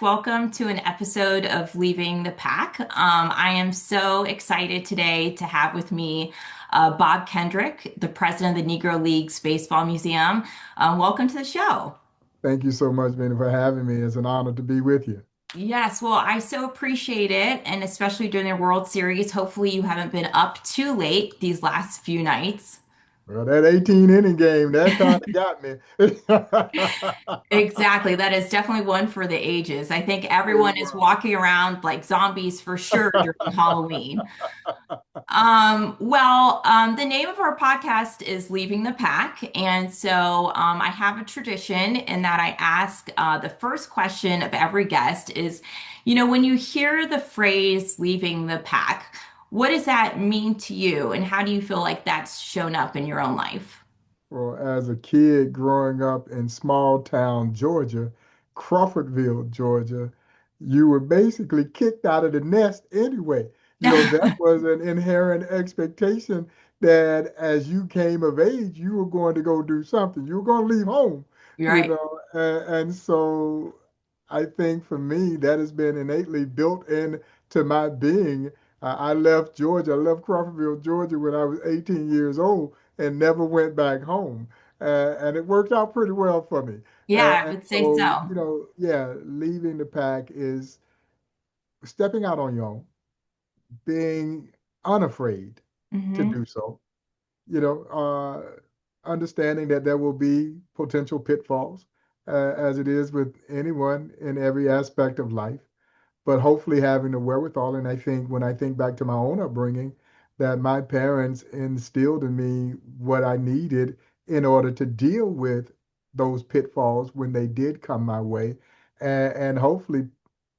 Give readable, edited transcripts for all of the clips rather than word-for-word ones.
Welcome to an episode of Leaving the Pack. I am so excited today to have with me Bob Kendrick, the president of the Negro Leagues Baseball Museum. Welcome to the show. Thank you so much, Benny, for having me. It's an honor to be with you. Yes, well, I so appreciate it, and especially during the World Series. Hopefully, you haven't been up too late these last few nights. Well, that 18 inning game, that kind of got me. Exactly. That is definitely one for the ages. I think It everyone is was. walking around like zombies for sure during Halloween. The name of our podcast is Leaving the Pack. And so I have a tradition in that I ask the first question of every guest is, when you hear the phrase leaving the pack, what does that mean to you? And how do you feel like that's shown up in your own life? Well, as a kid growing up in small town Georgia, Crawfordville, Georgia, you were basically kicked out of the nest anyway. That was an inherent expectation that as you came of age, you were going to go do something. You were going to leave home, You're right. and so I think for me, that has been innately built into my being. I left Georgia, I left Crawfordville, Georgia when I was 18 years old and never went back home. And it worked out pretty well for me. Yeah, I And would say so, so. yeah, leaving the pack is stepping out on your own, being unafraid to Hmm. do so, understanding that there will be potential pitfalls, as it is with anyone in every aspect of life, but hopefully having the wherewithal. And I think when I think back to my own upbringing, that my parents instilled in me what I needed in order to deal with those pitfalls when they did come my way, and hopefully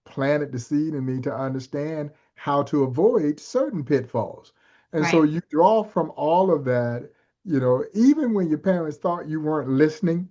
planted the seed in me to understand how to avoid certain pitfalls. And so Right. you draw from all of that, even when your parents thought you weren't listening,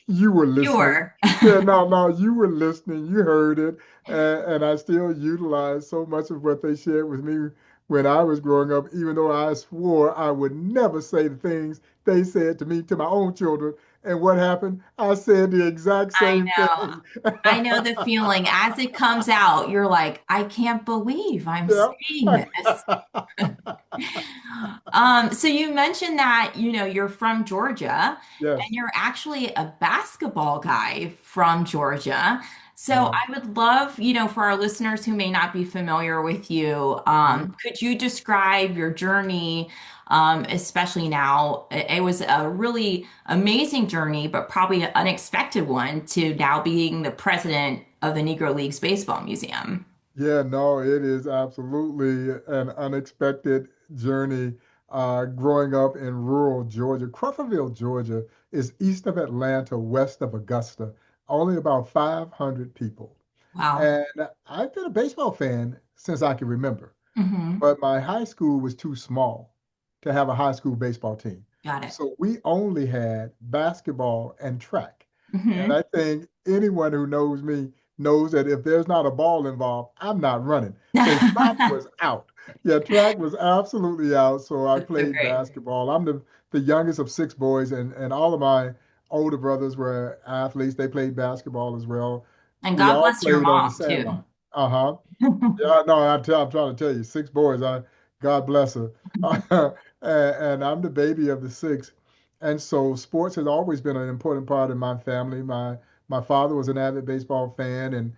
you were listening. Sure. Yeah, no, no, you were listening. You heard it. And I still utilize so much of what they shared with me when I was growing up, even though I swore I would never say the things they said to me, to my own children. And what happened? I said the exact I same know. thing. I know the feeling. As it comes out, you're like, I can't believe I'm Yeah. saying this. So you mentioned that, you're from Georgia and Yes. you're actually a basketball guy from Georgia. So Uh, I would love, for our listeners who may not be familiar with you, mhm. could you describe your journey, especially now? It was a really amazing journey, but probably an unexpected one to now being the president of the Negro Leagues Baseball Museum. Yeah, no, it is absolutely an unexpected journey. Growing up in rural Georgia, Crawfordville, Georgia is east of Atlanta, west of Augusta, only about 500 people. Wow. And I've been a baseball fan since I can remember, Hmm. but my high school was too small to have a high school baseball team. Got it. So we only had basketball and track. And Hmm. I think anyone who knows me knows that if there's not a ball involved, I'm not running. So track was out. Yeah, track was absolutely out. So I That's so played great. basketball. I'm the youngest of six boys, and all of my older brothers were athletes. They played basketball as well. And We God all bless your played on the mom too. sideline. Uh-huh. Yeah, no, I'm trying to tell you, six boys. God bless her. And I'm the baby of the six. And so sports has always been an important part of my family. My father was an avid baseball fan, and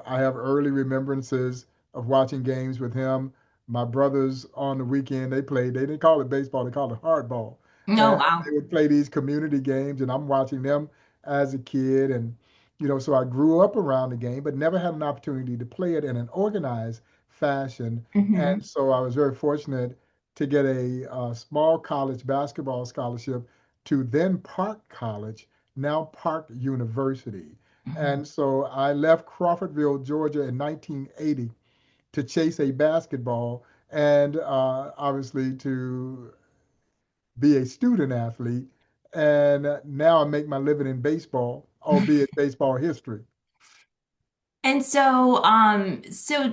I have early remembrances of watching games with him. My brothers on the weekend, they didn't call it baseball, they called it hardball. No, And wow. they would play these community games, and I'm watching them as a kid. And so I grew up around the game, but never had an opportunity to play it in an organized fashion. Hmm. And so I was very fortunate to get a, small college basketball scholarship to then Park College, now Park University. Hmm. And so I left Crawfordville, Georgia in 1980 to chase a basketball and obviously to be a student athlete. And now I make my living in baseball, albeit baseball history. And so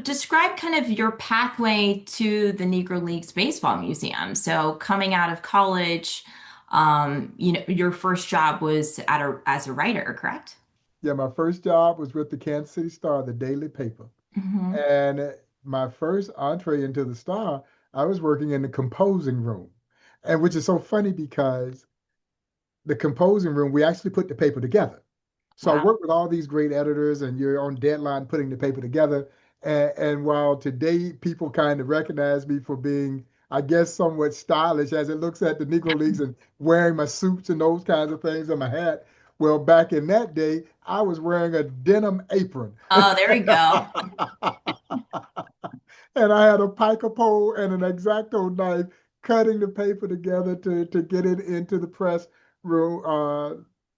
describe kind of your pathway to the Negro Leagues Baseball Museum. So coming out of college, your first job was as a writer, correct? Yeah, my first job was with the Kansas City Star, the daily paper. Hmm. And my first entree into the Star, I was working in the composing room. And which is so funny because the composing room, we actually put the paper together. So I Wow. work with all these great editors, and you're on deadline putting the paper together. And while today people kind of recognize me for being, I guess, somewhat stylish as it looks at the Negro Leagues and wearing my suits and those kinds of things and my hat, well, back in that day, I was wearing a denim apron. Oh, there we go. And I had a piker pole and an X-Acto knife cutting the paper together to get it into the press room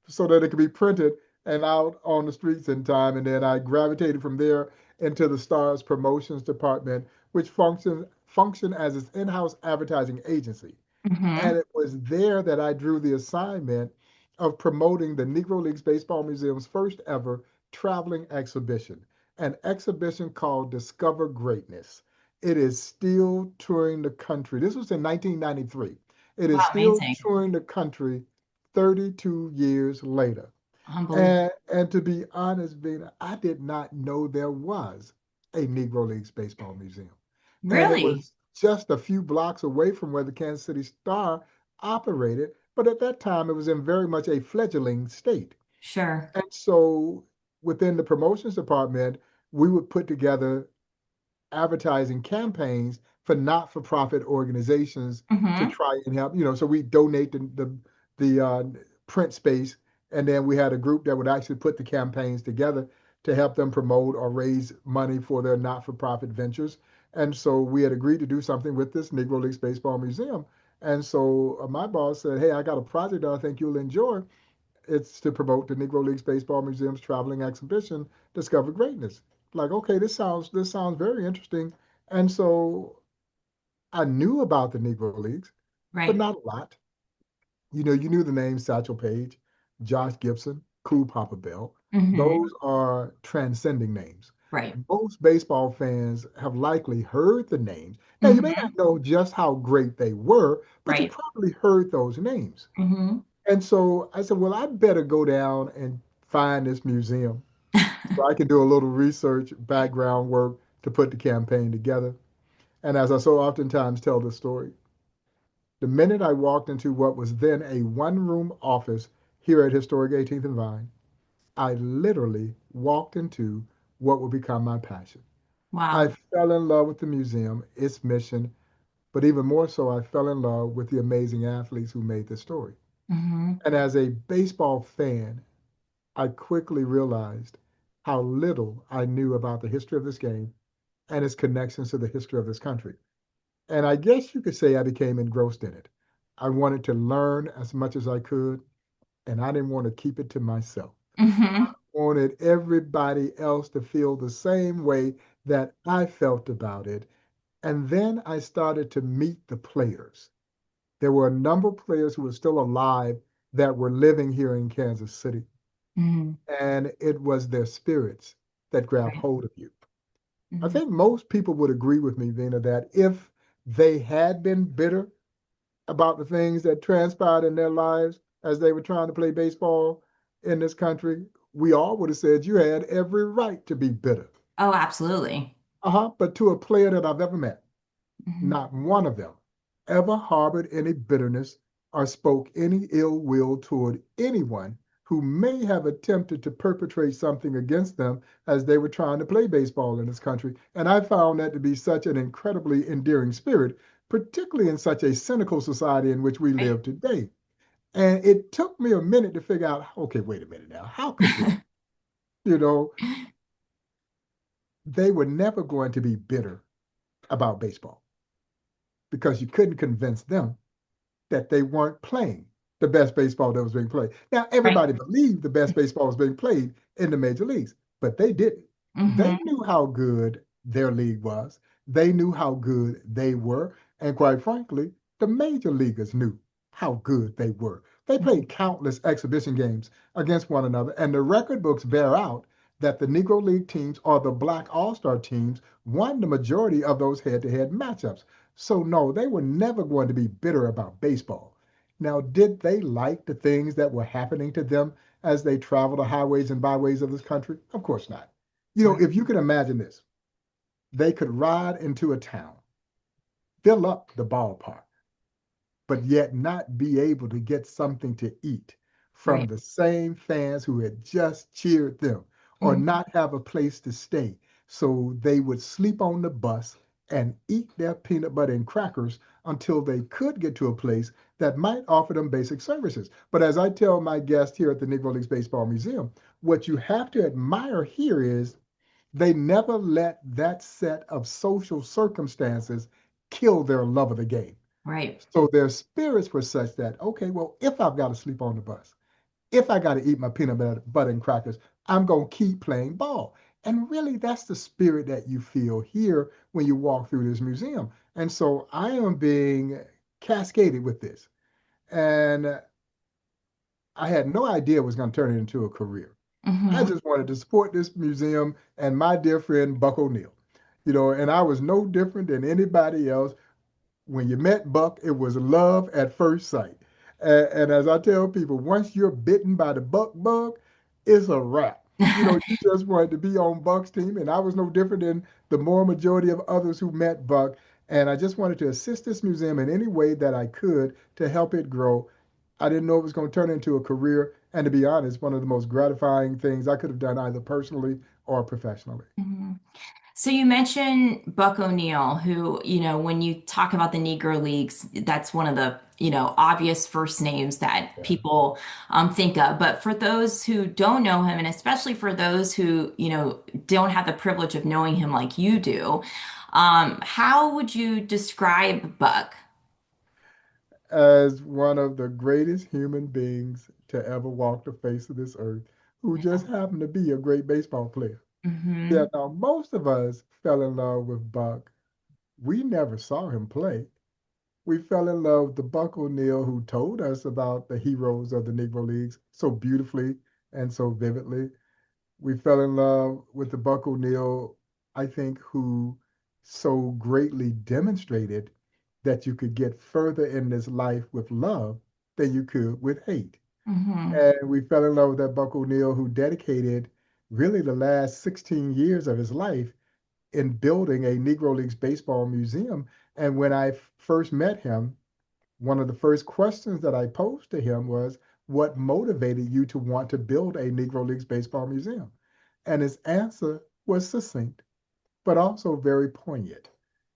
so that it could be printed and out on the streets in time. And then I gravitated from there into the Star's promotions department, which function as its in-house advertising agency. Hmm. And it was there that I drew the assignment of promoting the Negro Leagues Baseball Museum's first ever traveling exhibition, an exhibition called Discover Greatness. It is still touring the country. This was in 1993. It is Wow, still amazing. touring the country 32 years later. Unbelievable. And to be honest, Vina, I did not know there was a Negro Leagues Baseball Museum. And it Really? was just a few blocks away from where the Kansas City Star operated. But at that time, it was in very much a fledgling state. Sure. And so within the promotions department, we would put together advertising campaigns for not-for-profit organizations to Hmm. try and help. So we donate the print space, and then we had a group that would actually put the campaigns together to help them promote or raise money for their not-for-profit ventures. And so we had agreed to do something with this Negro Leagues Baseball Museum. And so my boss said, "Hey, I got a project that I think you'll enjoy. It's to promote the Negro Leagues Baseball Museum's traveling exhibition, Discover Greatness." Like, okay, this sounds very interesting. And so I knew about the Negro Leagues, but Right. not a lot. You knew the names Satchel Paige, Josh Gibson, Cool Papa Bell. Hmm. Those are transcending names. Right. Most baseball fans have likely heard the names. Now, you may Hmm. not know just how great they were, but you Right. probably heard those names. Hmm. And so I said, well, I better go down and find this museum so I can do a little research, background work to put the campaign together. And as I so oftentimes tell the story, the minute I walked into what was then a one-room office here at Historic 18th and Vine, I literally walked into what would become my passion. I Wow. fell in love with the museum, its mission, but even more so, I fell in love with the amazing athletes who made this story. Hmm. And as a baseball fan, I quickly realized how little I knew about the history of this game and its connections to the history of this country. And I guess you could say I became engrossed in it. I wanted to learn as much as I could, and I didn't want to keep it to myself. Hmm. I wanted everybody else to feel the same way that I felt about it. And then I started to meet the players. There were a number of players who were still alive that were living here in Kansas City. Hmm. And it was their spirits that grab Right. hold of you. I Hmm. think most people would agree with me, Vina, that if they had been bitter about the things that transpired in their lives as they were trying to play baseball in this country, we all would have said you had every right to be bitter. Oh, absolutely. But to a player that I've ever met, Hmm. not one of them ever harbored any bitterness or spoke any ill will toward anyone who may have attempted to perpetrate something against them as they were trying to play baseball in this country. And I found that to be such an incredibly endearing spirit, particularly in such a cynical society in which we Right. live today. And it took me a minute to figure out, okay, wait a minute now, how could this? You know, they were never going to be bitter about baseball because you couldn't convince them that they weren't playing the best baseball that was being played. Now, Right. everybody believed the best baseball was being played in the major leagues, but they didn't. They Hmm. knew how good their league was. They knew how good they were. And quite frankly, the major leaguers knew how good they were. They played countless exhibition games against one another, and the record books bear out that the Negro League teams or the Black All-Star teams won the majority of those head-to-head matchups. So, no, they were never going to be bitter about baseball. Now, did they like the things that were happening to them as they travel the highways and byways of this country? Of course not. Right. If you can imagine this, they could ride into a town, fill up the ballpark, but yet not be able to get something to eat from Right. the same fans who had just cheered them, or Mhm. not have a place to stay. So they would sleep on the bus and eat their peanut butter and crackers until they could get to a place that might offer them basic services. But as I tell my guests here at the Negro Leagues Baseball Museum, what you have to admire here is they never let that set of social circumstances kill their love of the game. Right. So their spirits were such that, okay, well, if I've got to sleep on the bus, if I got to eat my peanut butter and crackers, I'm going to keep playing ball. And really, that's the spirit that you feel here when you walk through this museum. And so I am being cascaded with this. And I had no idea it was going to turn into a career. I Hmm. just wanted to support this museum and my dear friend Buck O'Neill. And I was no different than anybody else. When you met Buck, it was love at first sight. And as I tell people, once you're bitten by the Buck bug, it's a wrap. You just wanted to be on Buck's team, and I was no different than the more majority of others who met Buck. And I just wanted to assist this museum in any way that I could to help it grow. I didn't know it was going to turn into a career. And to be honest, one of the most gratifying things I could have done either personally or professionally. Mhm. So you mentioned Buck O'Neill, who, when you talk about the Negro Leagues, that's one of the, obvious first names that Yeah. people think of. But for those who don't know him, and especially for those who, don't have the privilege of knowing him like you do, how would you describe Buck? As one of the greatest human beings to ever walk the face of this earth, who just happened to be a great baseball player. Yeah, Hmm. now most of us fell in love with Buck. We never saw him play. We fell in love with the Buck O'Neill who told us about the heroes of the Negro Leagues so beautifully and so vividly. We fell in love with the Buck O'Neill, I think, who so greatly demonstrated that you could get further in this life with love than you could with hate. Hmm. And we fell in love with that Buck O'Neill who dedicated really the last 16 years of his life in building a Negro Leagues Baseball Museum. And when I first met him, one of the first questions that I posed to him was, what motivated you to want to build a Negro Leagues Baseball Museum? And his answer was succinct, but also very poignant,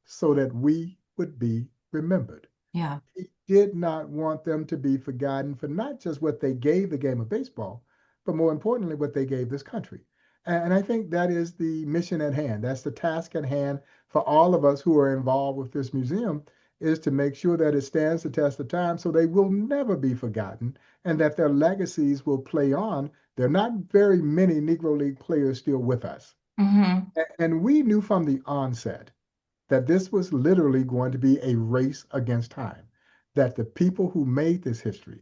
so that we would be remembered. Yeah. He did not want them to be forgotten for not just what they gave the game of baseball, but more importantly, what they gave this country. And I think that is the mission at hand. That's the task at hand for all of us who are involved with this museum, is to make sure that it stands the test of time so they will never be forgotten and that their legacies will play on. There are not very many Negro League players still with us. Hmm. And we knew from the onset that this was literally going to be a race against time, that the people who made this history,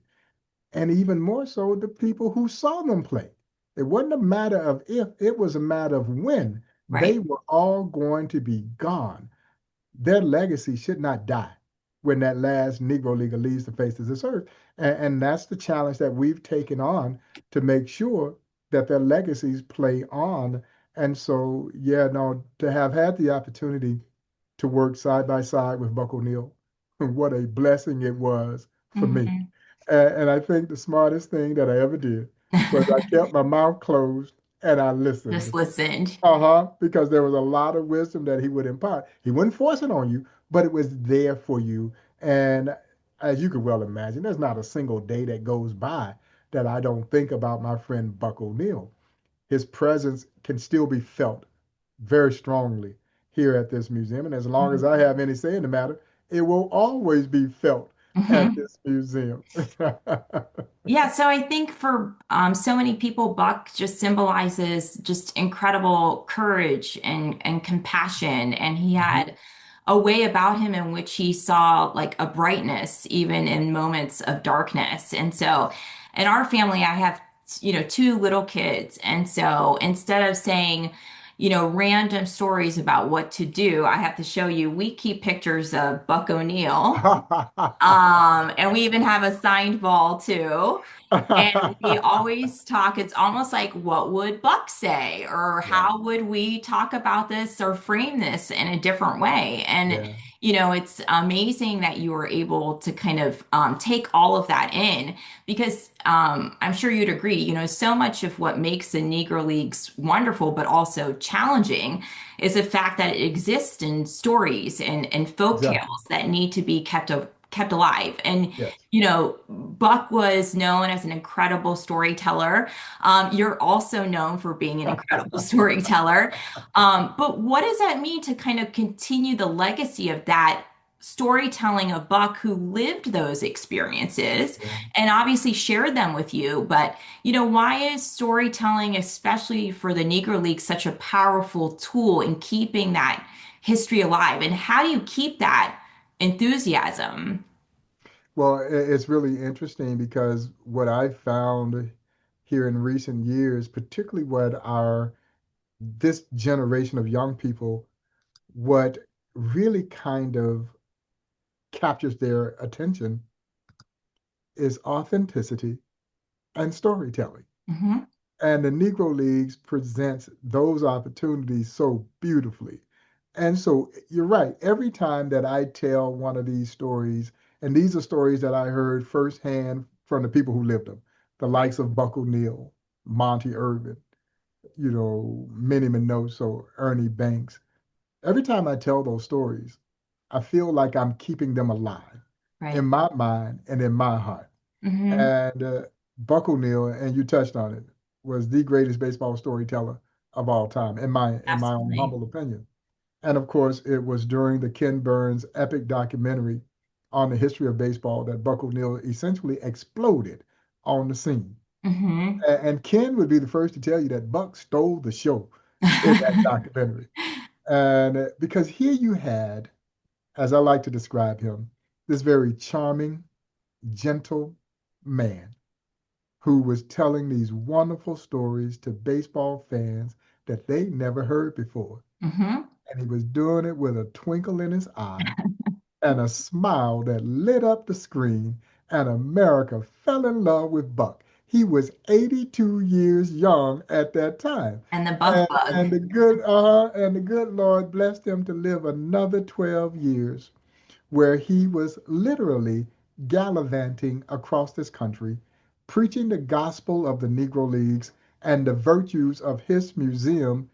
and even more so, the people who saw them play, it wasn't a matter of if, it was a matter of when. They Right. were all going to be gone. Their legacy should not die when that last Negro Leaguer leaves the face of this earth. And that's the challenge that we've taken on to make sure that their legacies play on. And so, yeah, no, to have had the opportunity to work side by side with Buck O'Neill, what a blessing it was for me. Hmm. And I think the smartest thing that I ever did was I kept my mouth closed and I Just listened. listened. Because there was a lot of wisdom that he would impart. He wouldn't force it on you, but it was there for you. And as you could well imagine, there's not a single day that goes by that I don't think about my friend Buck O'Neill. His presence can still be felt very strongly here at this museum. And as long as I have any say in the matter, it will always be felt at Hmm. this museum. Yeah, so I think for so many people, Buck just symbolizes just incredible courage and compassion, and he Mhm. had a way about him in which he saw like a brightness even in moments of darkness. And so, in our family, I have two little kids, and so instead of saying, random stories about what to do. I have to show you, we keep pictures of Buck O'Neill. And we even have a signed ball too. And we always talk, it's almost like, what would Buck say? Or Yeah, how would we talk about this or frame this in a different way? And, yeah, it's amazing that you were able to kind of take all of that in because I'm sure you'd agree, so much of what makes the Negro Leagues wonderful, but also challenging is the fact that it exists in stories and folk exactly. tales that need to be kept alive. And Yes. Buck was known as an incredible storyteller. You're also known for being an incredible storyteller. But what does that mean to kind of continue the legacy of that storytelling of Buck who lived those experiences Yeah. and obviously shared them with you? But, why is storytelling, especially for the Negro League, such a powerful tool in keeping that history alive? And how do you keep that enthusiasm? Well, it's really interesting because what I found here in recent years, particularly what our this generation of young people, what really kind of captures their attention is authenticity and storytelling. Hmm. And the Negro Leagues presents those opportunities so beautifully. And so you're right. Every time that I tell one of these stories, and these are stories that I heard firsthand from the people who lived them, the likes of Buck O'Neill, Monty Irvin, Minnie Minoso, Ernie Banks. Every time I tell those stories, I feel like I'm keeping them alive in Right. my mind and in my heart. Hmm. And Buck O'Neill, and you touched on it, was the greatest baseball storyteller of all time, in my own Absolutely. humble opinion. And of course, it was during the Ken Burns epic documentary on the history of baseball that Buck O'Neill essentially exploded on the scene. Hmm. And Ken would be the first to tell you that Buck stole the show in that documentary. And because here you had, as I like to describe him, this very charming, gentle man who was telling these wonderful stories to baseball fans that they never heard before. Hmm. And he was doing it with a twinkle in his eye and a smile that lit up the screen, and America fell in love with Buck. He was 82 years young at that time. And the And, Buck Bug. and the good Lord blessed him to live another 12 years where he was literally gallivanting across this country, preaching the gospel of the Negro Leagues and the virtues of his museum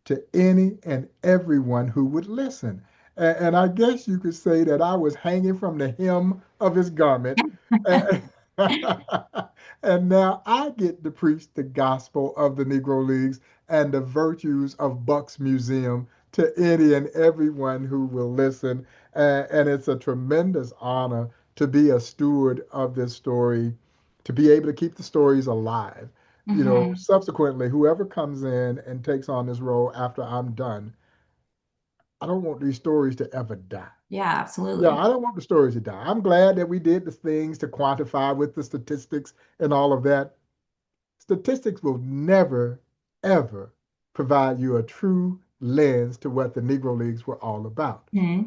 to any and everyone who would listen. And I guess you could say that I was hanging from the hem of his garment. And and now I get to preach the gospel of the Negro Leagues and the virtues of Buck's Museum to any and everyone who will listen. And it's a tremendous honor to be a steward of this story, to be able to keep the stories alive. Hmm. Subsequently, whoever comes in and takes on this role after I'm done, I don't want these stories to ever die. Yeah, Yeah, absolutely. I don't want the stories to die. I'm glad that we did the things to quantify with the statistics and all of that. Statistics will never, ever provide you a true lens to what the Negro Leagues were all about. Hmm.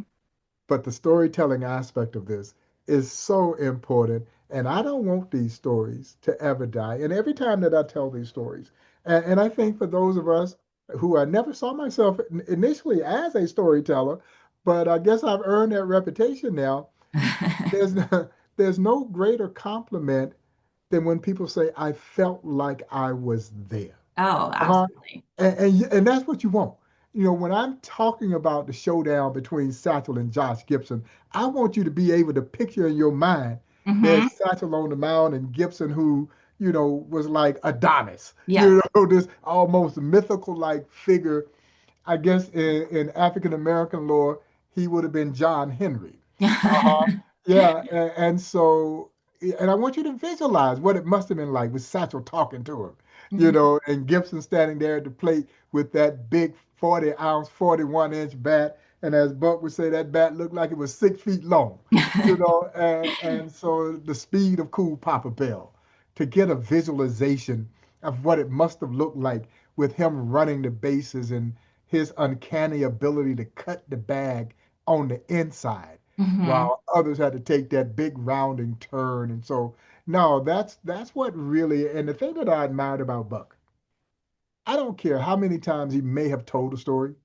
But the storytelling aspect of this is so important. And I don't want these stories to ever die. And every time that I tell these stories, and I think for those of us who I never saw myself initially as a storyteller, but I guess I've earned that reputation now, there's no, there's no greater compliment than when people say, I felt like I was there. Oh, Uh-huh. absolutely. And that's what you want. When I'm talking about the showdown between Satchel and Josh Gibson, I want you to be able to picture in your mind Hmm. there's Satchel on the mound and Gibson who, was like Adonis, Yeah. this almost mythical like figure. I guess in African American lore, he would have been John Henry. Uh-huh. Yeah, and so, and I want you to visualize what it must have been like with Satchel talking to him, Hmm. and Gibson standing there at the plate with that big 40-ounce, 41-inch bat. And as Buck would say, that bat looked like it was 6 feet long, and so the speed of Cool Papa Bell to get a visualization of what it must have looked like with him running the bases and his uncanny ability to cut the bag on the inside Hmm. while others had to take that big rounding turn. And so, no, that's what really, and the thing that I admired about Buck, I don't care how many times he may have told a story.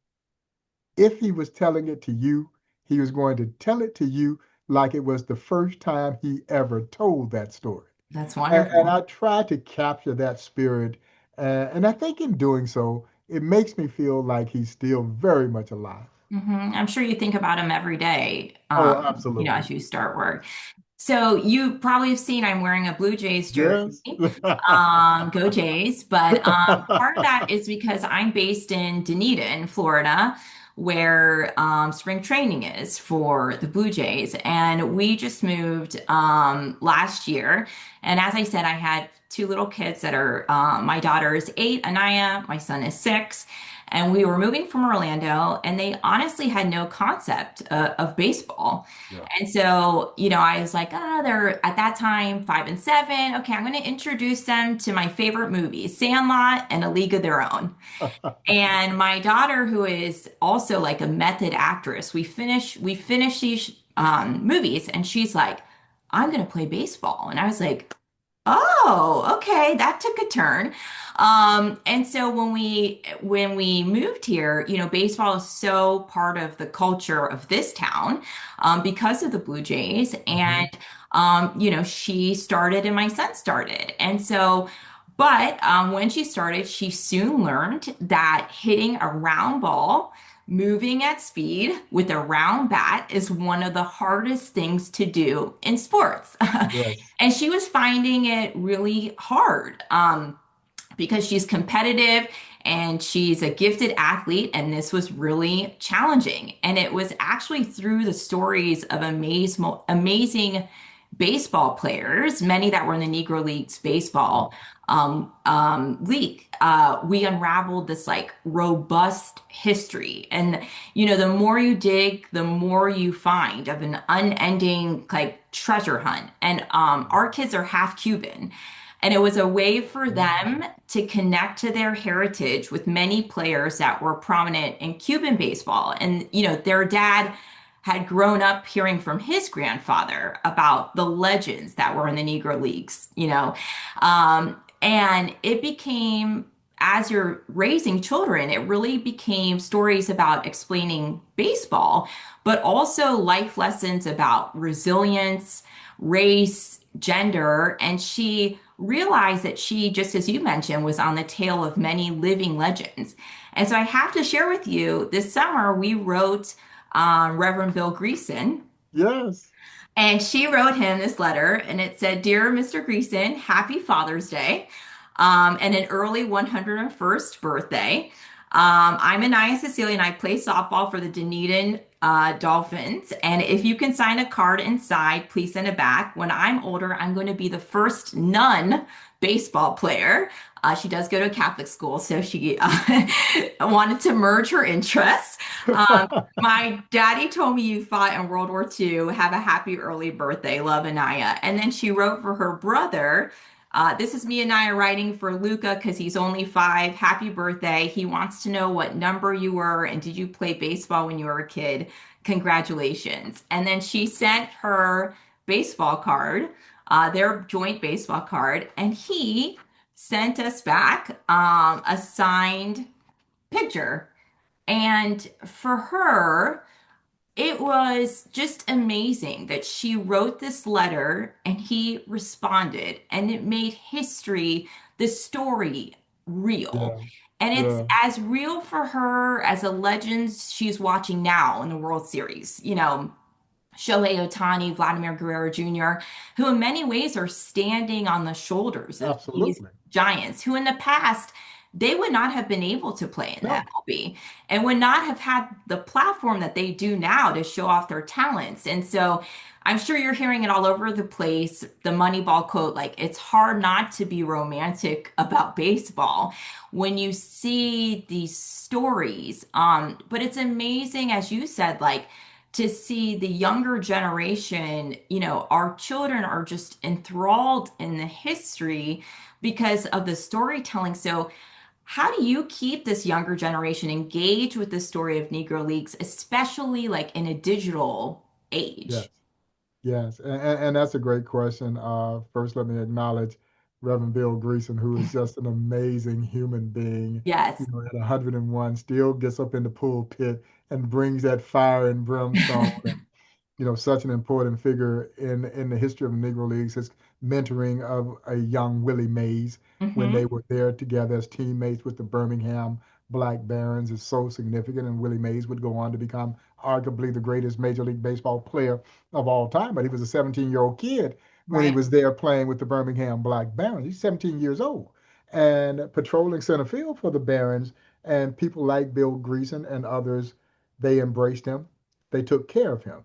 If he was telling it to you, he was going to tell it to you like it was the first time he ever told that story. That's And wonderful. I try to capture that spirit. And I think in doing so, it makes me feel like he's still very much alive. I'm sure you think about him every day, Oh, as absolutely. you start work. So you probably have seen I'm wearing a Blue Jays jersey. Yes. Go Jays. But part of that is because I'm based in Dunedin, Florida, where spring training is for the Blue Jays. And we just moved last year. And as I said, I had two little kids that are my daughter is 8, Anaya, my son is 6. And we were moving from Orlando, and they honestly had no concept of baseball. Yeah. And so, I was like, they're at that time 5 and 7. Okay, I'm going to introduce them to my favorite movies, Sandlot and A League of Their Own. And my daughter, who is also like a method actress, we finish these movies, and she's like, I'm going to play baseball. And I was like, oh, okay, that took a turn. And so when we moved here, baseball is so part of the culture of this town, because of the Blue Jays. Hmm. And she started and my son started. And so, but when she started, she soon learned that hitting a round ball, moving at speed with a round bat is one of the hardest things to do in sports. Yes. And she was finding it really hard, because she's competitive and she's a gifted athlete, and this was really challenging. And it was actually through the stories of amazing baseball players, many that were in the Negro Leagues Baseball League. We unraveled this like robust history. And, the more you dig, the more you find of an unending like treasure hunt. And our kids are half Cuban. And it was a way for them to connect to their heritage with many players that were prominent in Cuban baseball. And, their dad had grown up hearing from his grandfather about the legends that were in the Negro Leagues. And it became, as you're raising children, it really became stories about explaining baseball, but also life lessons about resilience, race, gender. And she realized that she, just as you mentioned, was on the tail of many living legends. And so I have to share with you, this summer we wrote Reverend Bill Greason, Yes. and she wrote him this letter, and it said, Dear Mr. Greason, happy Father's Day, and an early 101st birthday. I'm Anaya Cecilia, and I play softball for the Dunedin Dolphins. And if you can sign a card inside, please send it back. When I'm older, I'm going to be the first nun baseball player. She does go to a Catholic school, so she wanted to merge her interests. Um, my daddy told me you fought in World War II. Have a happy early birthday. Love, Anaya. And then she wrote for her brother. This is me, Anaya, writing for Luca because he's only 5. Happy birthday. He wants to know what number you were and did you play baseball when you were a kid? Congratulations. And then she sent her baseball card, their joint baseball card, and he sent us back a signed picture. And for her, it was just amazing that she wrote this letter and he responded, and it made history, the story, real. Yeah. And it's Yeah. as real for her as a legend she's watching now in the World Series. Shohei Ohtani, Vladimir Guerrero Jr., who in many ways are standing on the shoulders of these Absolutely. giants, who in the past they would not have been able to play in the No. MLB and would not have had the platform that they do now to show off their talents. And so I'm sure you're hearing it all over the place, the Moneyball quote, like it's hard not to be romantic about baseball when you see these stories. But it's amazing, as you said, like to see the younger generation, our children are just enthralled in the history because of the storytelling. So, How do you keep this younger generation engaged with the story of Negro Leagues, especially like in a digital Yes. age? Yes, and that's a great question. First, let me acknowledge Reverend Bill Greason, who is just an amazing human being. Yes. At 101, still gets up in the pulpit and brings that fire and brimstone. Such an important figure in the history of the Negro Leagues, his mentoring of a young Willie Mays when they Hmm. were there together as teammates with the Birmingham Black Barons is so significant. And Willie Mays would go on to become arguably the greatest Major League Baseball player of all time. But he was a 17-year-old kid when he Right. was there playing with the Birmingham Black Barons. He's 17 years old and patrolling center field for the Barons. And people like Bill Greason and others, they embraced him. They took care of him.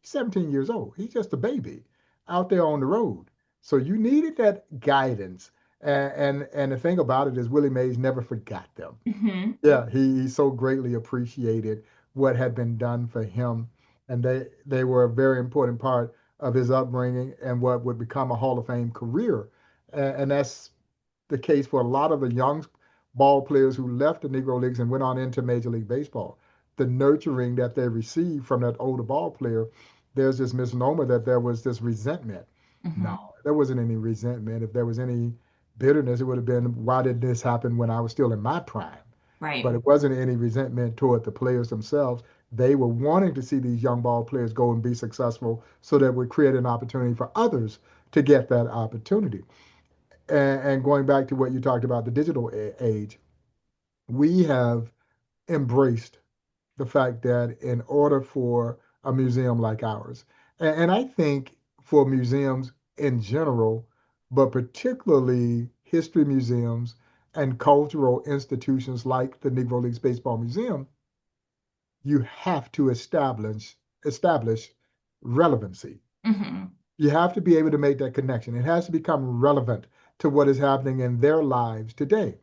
17 years old. He's just a baby out there on the road. So you needed that guidance. And the thing about it is Willie Mays never forgot them. Hmm. Yeah, he so greatly appreciated what had been done for him. And they were a very important part of his upbringing and what would become a Hall of Fame career. And that's the case for a lot of the young ball players who left the Negro Leagues and went on into Major League Baseball. The nurturing that they received from that older ball player, there's this misnomer that there was this resentment. No, Hmm. there wasn't any resentment. If there was any bitterness, it would have been, why did this happen when I was still in my prime? But Right. it wasn't any resentment toward the players themselves. They were wanting to see these young ball players go and be successful so that would create an opportunity for others to get that opportunity. And going back to what you talked about, the digital age, we have embraced the fact that in order for a museum like ours, and I think for museums in general, but particularly history museums and cultural institutions like the Negro Leagues Baseball Museum, you have to establish relevancy. Hmm. You have to be able to make that connection. It has to become relevant to what is happening in their lives today.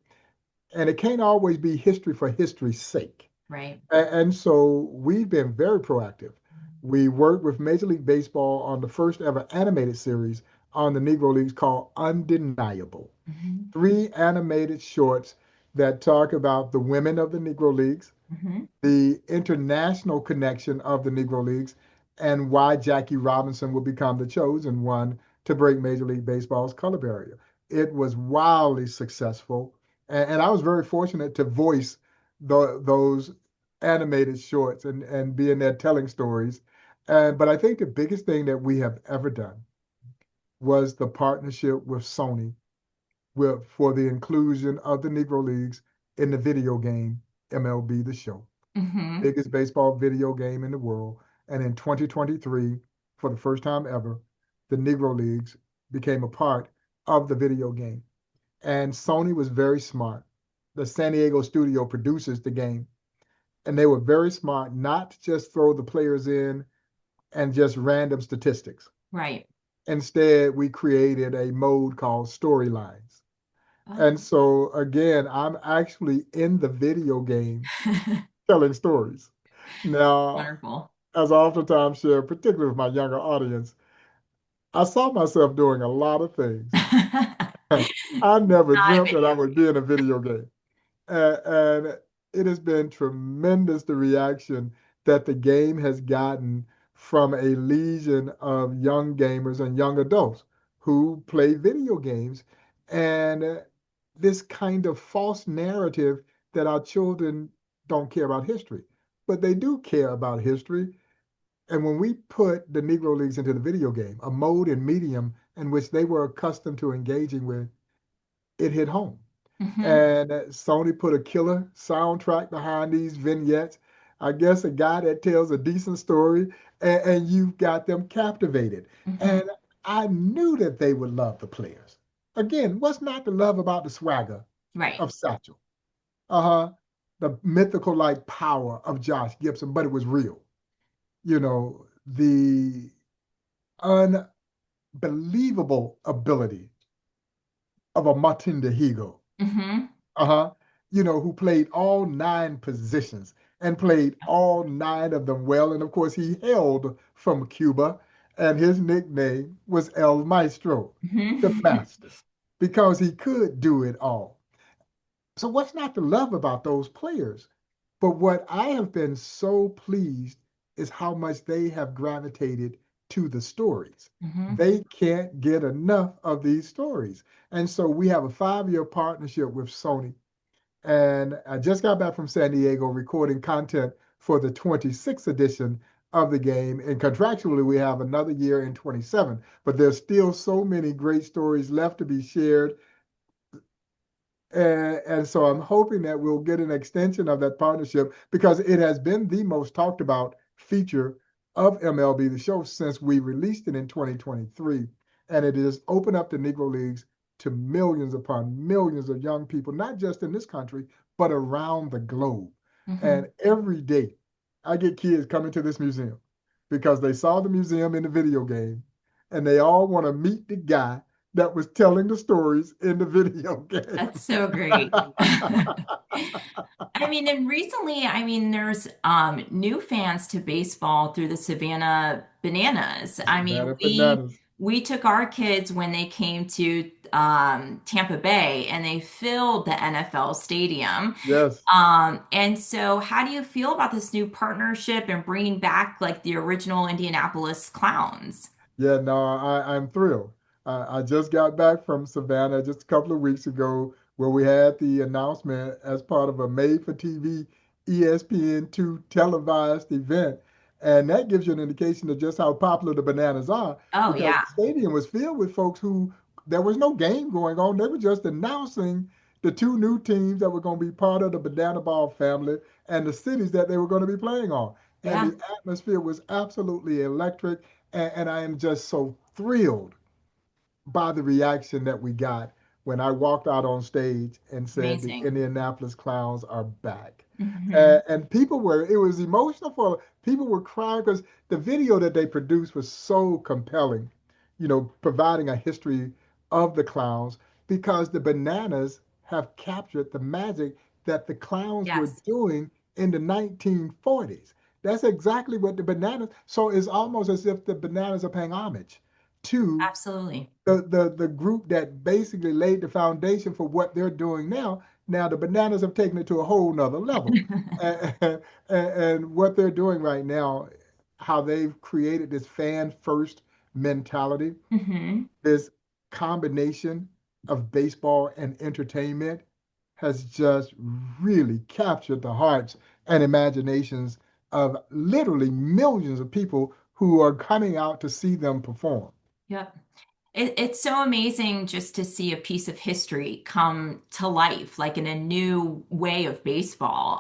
And it can't always be history for history's sake. Right. And so we've been very proactive. We worked with Major League Baseball on the first ever animated series on the Negro Leagues called Undeniable. Hmm. 3 animated shorts that talk about the women of the Negro Leagues, Hmm. the international connection of the Negro Leagues, and why Jackie Robinson will become the chosen one to break Major League Baseball's color barrier. It was wildly successful, and I was very fortunate to voice those animated shorts and be in there telling stories. But I think the biggest thing that we have ever done was the partnership with Sony for the inclusion of the Negro Leagues in the video game MLB The Show, Hmm. biggest baseball video game in the world. And in 2023, for the first time ever, the Negro Leagues became a part of the video game. And Sony was very smart. The San Diego studio produces the game, and they were very smart not to just throw the players in and just random statistics. Right. Instead, we created a mode called storylines. Oh. And so, again, I'm actually in the video game telling stories. Now, Wonderful. as I oftentimes share, particularly with my younger audience, I saw myself doing a lot of things. I never Not a dreamt that I video would be in a video game. And it has been tremendous the reaction that the game has gotten from a legion of young gamers and young adults who play video games. And this kind of false narrative that our children don't care about history, but they do care about history. And when we put the Negro Leagues into the video game, a mode and medium in which they were accustomed to engaging with, it hit home. game. And Sony put a killer soundtrack behind these vignettes. I guess a guy that tells a decent story, and you've got them captivated. Hmm. Hmm. And I knew that they would love the players. Again, what's not to love about the swagger Right. of Satchel? Uh-huh. The mythical like power of Josh Gibson, but it was real. The unbelievable ability of a Martin de Higo. Hmm. Uh-huh. Who played all 9 positions and played all 9 of them well. And of course, he hailed from Cuba, and his nickname was El Maestro, the Hmm. master, because he could do it all. So what's not to love about those players? But what I have been so pleased is how much they have gravitated to the stories. Hmm. They can't get enough of these stories. And so we have a 5-year partnership with Sony. And I just got back from San Diego recording content for the 26th edition of the game. And contractually, we have another year in 27. But there's still so many great stories left to be shared. And so I'm hoping that we'll get an extension of that partnership because it has been the most talked about feature of MLB The Show since we released it in 2023. And it has opened up the Negro Leagues to millions upon millions of young people, not just in this country, but around the globe. Hmm. And every day I get kids coming to this museum because they saw the museum in the video game and they all want to meet the guy that was telling the stories in the video game. That's so great. I mean, and recently, I mean, there's new fans to baseball through the Savannah Bananas. I mean, Savannah Bananas. we took our kids when they came to Tampa Bay and they filled the NFL stadium. Yes. And so how do you feel about this new partnership and bringing back like the original Indianapolis Clowns? Yeah, no, I'm thrilled. I just got back from Savannah just a couple of weeks ago where we had the announcement as part of a made-for-TV ESPN2 televised event. And that gives you an indication of just how popular the Bananas are Oh, because yeah. the stadium was filled with folks who there was no game going on. They were just announcing the two new teams that were going to be part of the Banana Ball family and the cities that they were going to be playing on. And Yeah. the atmosphere was absolutely electric. And I am just so thrilled by the reaction that we got when I walked out on stage and said the Amazing. Indianapolis Clowns are back. Hmm. And people were, it was emotional for people were crying because the video that they produced was so compelling, providing a history of the clowns because the Bananas have captured the magic that the clowns were Yes, doing in the 1940s. That's exactly what the Bananas, so it's almost as if the Bananas are paying homage to absolutely. the group that basically laid the foundation for what they're doing now. Now the Bananas have taken it to a whole nother level. And what they're doing right now, how they've created this fan first mentality, Hmm. this combination of baseball and entertainment has just really captured the hearts and imaginations of literally millions of people who are coming out to see them perform. Yep. It's so amazing just to see a piece of history come to life, like in a new way of baseball.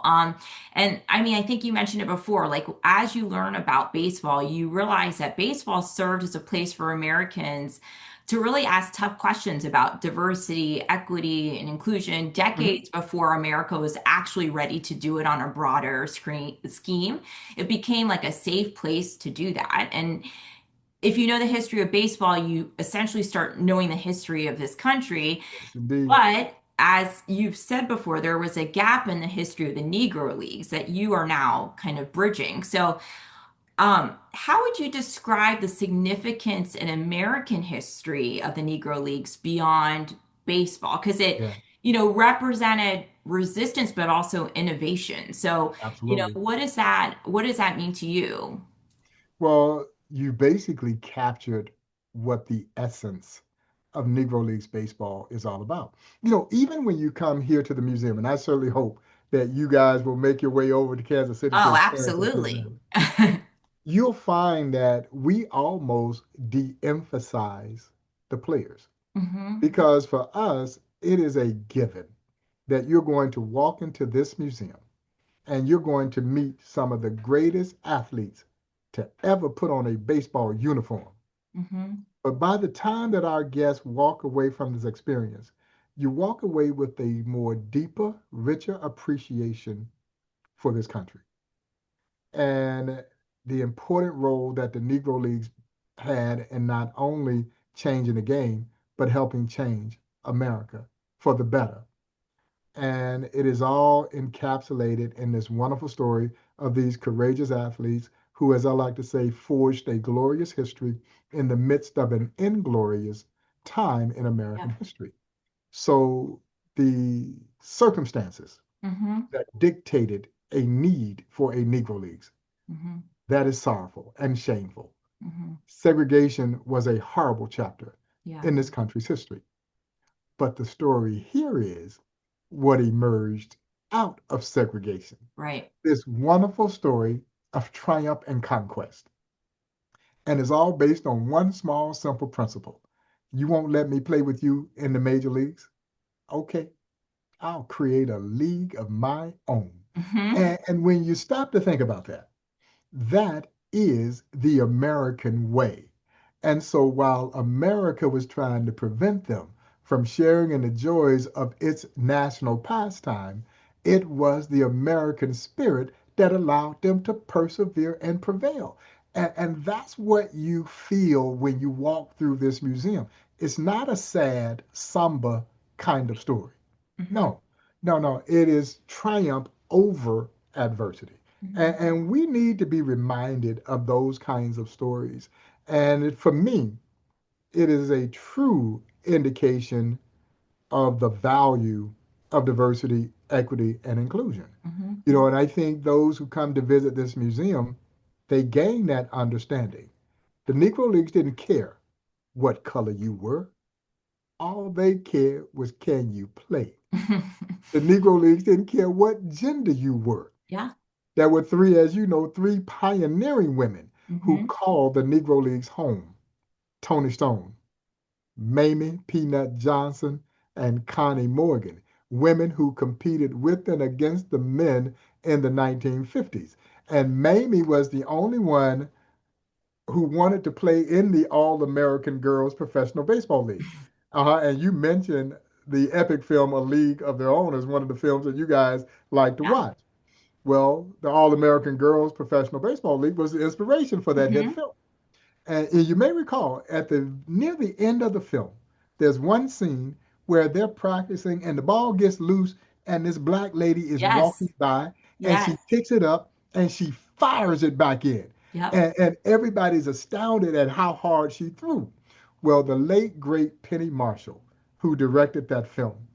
And I mean, I think you mentioned it before, like as you learn about baseball, you realize that baseball served as a place for Americans to really ask tough questions about diversity, equity, and inclusion Mhm. decades before America was actually ready to do it on a broader scheme. It became like a safe place to do that. And if you know the history of baseball, you essentially start knowing the history of this country. Yes, indeed. But as you've said before, there was a gap in the history of the Negro Leagues that you are now kind of bridging. So, how would you describe the significance in American history of the Negro Leagues beyond baseball? Because it, Yeah, represented resistance, but also innovation. So, absolutely. what does that mean to you? Well, you basically captured what the essence of Negro Leagues baseball is all about. Even when you come here to the museum, and I certainly hope that you guys will make your way over to Kansas City to Oh, experience this absolutely. museum, you'll find that we almost de-emphasize the players Hmm. because for us, it is a given that you're going to walk into this museum and you're going to meet some of the greatest athletes to ever put on a baseball uniform. Hmm. But by the time that our guests walk away from this experience, you walk away with a more deeper, richer appreciation for this country and the important role that the Negro Leagues had in not only changing the game, but helping change America for the better. And it is all encapsulated in this wonderful story of these courageous athletes who, as I like to say, forged a glorious history in the midst of an inglorious time in American Yep. history. So the circumstances Mm-hmm. that dictated a need for a Negro Leagues. Mm-hmm. That is sorrowful and shameful. Mm-hmm. Segregation was a horrible chapter Yeah. in this country's history. But the story here is what emerged out of segregation. Right. This wonderful story of triumph and conquest. And it's all based on one small, simple principle. You won't let me play with you in the major leagues? Okay, I'll create a league of my own. Mm-hmm. And when you stop to think about that, that is the American way. And so while America was trying to prevent them from sharing in the joys of its national pastime, it was the American spirit that allowed them to persevere and prevail. And that's what you feel when you walk through this museum. It's not a sad, somber kind of story. Mm-hmm. No, no. It is triumph over adversity. Mm-hmm. And we need to be reminded of those kinds of stories. And for me, it is a true indication of the value of diversity, equity, and inclusion. Mm-hmm. And I think those who come to visit this museum, they gain that understanding. The Negro Leagues didn't care what color you were. All they cared was can you play? The Negro Leagues didn't care what gender you were. Yeah. There were three, as you know, three pioneering women who Mm-hmm. called the Negro Leagues home: Tony Stone, Mamie Peanut Johnson, and Connie Morgan, women who competed with and against the men in the 1950s. And Mamie was the only one who wanted to play in the All American Girls Professional Baseball League. And you mentioned the epic film A League of Their Own as one of the films that you guys like to Yeah. watch. Well, the All American Girls Professional Baseball League was the inspiration for that hit Mm-hmm. film. And you may recall at the near the end of the film, there's one scene where they're practicing and the ball gets loose and this black lady is Yes. walking by and Yes. she picks it up and she fires it back in. Yep. And everybody's astounded at how hard she threw. Well, the late great Penny Marshall, who directed that film,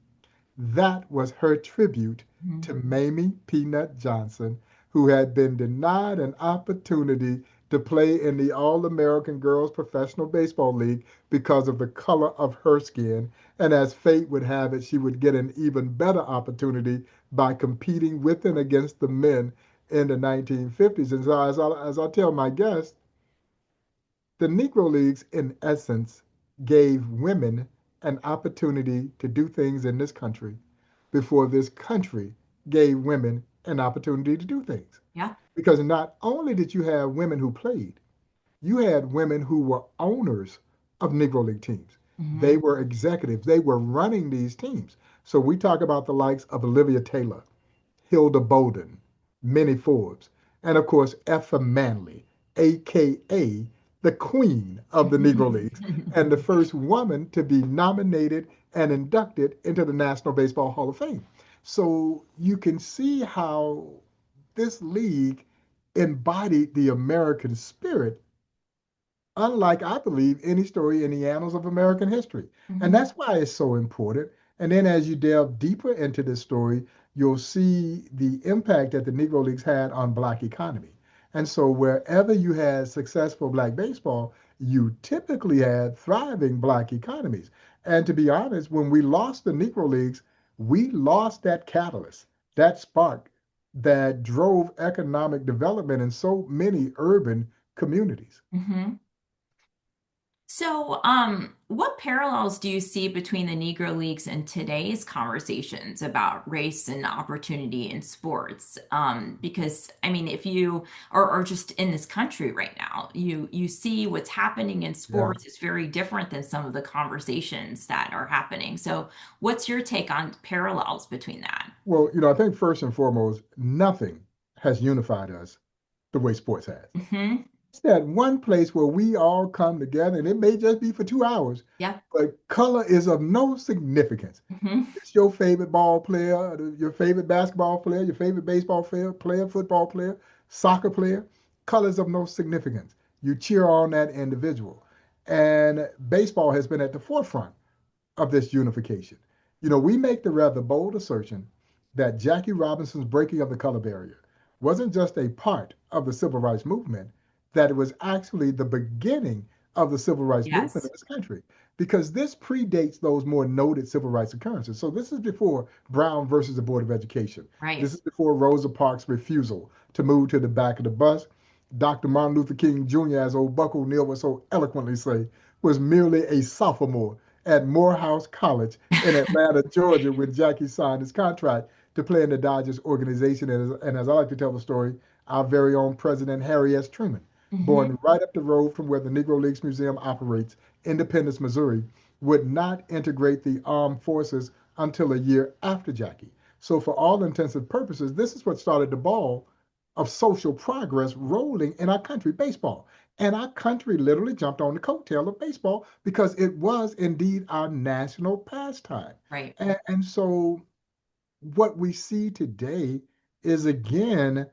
that was her tribute Mm-hmm. to Mamie Peanut Johnson, who had been denied an opportunity to play in the All American Girls Professional Baseball League because of the color of her skin. And as fate would have it, she would get an even better opportunity by competing with and against the men in the 1950s. And so, as I tell my guests, the Negro Leagues, in essence, gave women an opportunity to do things in this country before this country gave women an opportunity to do things. Yeah. Because not only did you have women who played, you had women who were owners of Negro League teams. Mm-hmm. They were executives, they were running these teams. So we talk about the likes of Olivia Taylor, Hilda Bowden, Minnie Forbes, and of course Effa Manley, aka the Queen of the Negro Leagues, and the first woman to be nominated and inducted into the National Baseball Hall of Fame. So you can see how this league embodied the American spirit, unlike, I believe, any story in the annals of American history. And Mm-hmm. that's why it's so important. And then as you delve deeper into this story, you'll see the impact that the Negro Leagues had on Black economy. And so wherever you had successful Black baseball, you typically had thriving Black economies. And to be honest, when we lost the Negro Leagues, we lost that catalyst, that spark that drove economic development in so many urban communities. Mm-hmm. So, what parallels do you see between the Negro Leagues and today's conversations about race and opportunity in sports? Because I mean, if you or just in this country right now, you see what's happening in Yeah. sports is very different than some of the conversations that are happening. So, what's your take on parallels between that? Well, I think first and foremost, nothing has unified us the way sports has. Hmm. It's that one place where we all come together, and it may just be for 2 hours, Yeah. but color is of no significance. Hmm. It's your favorite ball player, your favorite basketball player, your favorite baseball player, football player, soccer player. Colors of no significance. You cheer on that individual. And baseball has been at the forefront of this unification. We make the rather bold assertion that Jackie Robinson's breaking of the color barrier wasn't just a part of the civil rights movement, that it was actually the beginning of the civil rights movement in Yes. this country, because this predates those more noted civil rights occurrences. So this is before Brown versus the Board of Education. Right. This is before Rosa Parks' refusal to move to the back of the bus. Dr. Martin Luther King Jr., as old Buck O'Neill would so eloquently say, was merely a sophomore at Morehouse College in Atlanta, Georgia, when Jackie signed his contract to play in the Dodgers organization. And as I like to tell the story, our very own President Harry S. Truman, Hmm. born right up the road from where the Negro Leagues Museum operates, Independence, Missouri, would not integrate the armed forces until a year after Jackie. So, for all intents and purposes, this is what started the ball of social progress rolling in our country, baseball. And our country literally jumped on the coattail of baseball because it was indeed our national pastime. Right. And so what we see today is again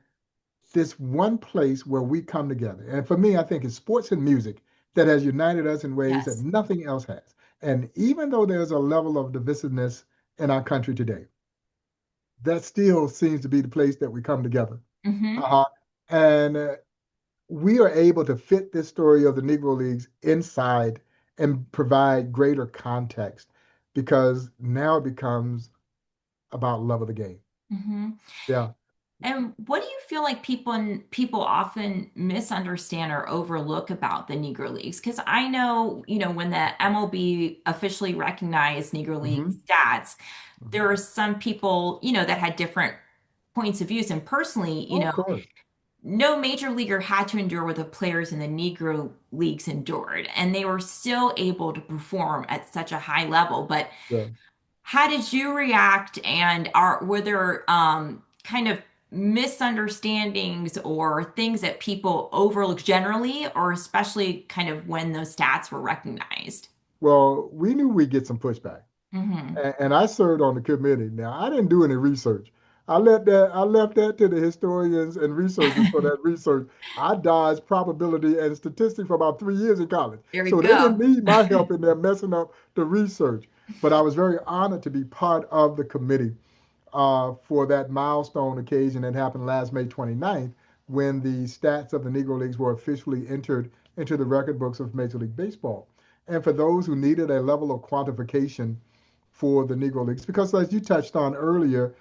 this one place where we come together. And for me, I think it's sports and music that has united us in ways that Yes. nothing else has. And even though there's a level of divisiveness in our country today, that still seems to be the place that we come together. Hmm. Uh-huh. And we are able to fit this story of the Negro Leagues inside and provide greater context because now it becomes about love of the game. Hmm. Yeah. And what do you feel like people often misunderstand or overlook about the Negro Leagues? Because I know, when the MLB officially recognized Negro League Hmm. stats, there Hmm. are some people, that had different points of views. And personally, Oh, of course. no major leaguer had to endure what the players in the Negro Leagues endured, and they were still able to perform at such a high level. But Yeah. how did you react, and were there kind of misunderstandings or things that people overlook generally, or especially kind of when those stats were recognized? Well, we knew we'd get some pushback. Hmm. And I served on the committee. Now, I didn't do any research. I left that to the historians and researchers for that research. I dodged probability and statistics for about 3 years in college. There we So they didn't go. need my help in there messing up the research. But I was very honored to be part of the committee for that milestone occasion that happened last May 29th when the stats of the Negro Leagues were officially entered into the record books of Major League Baseball. And for those who needed a level of quantification for the Negro Leagues, because as you touched on earlier,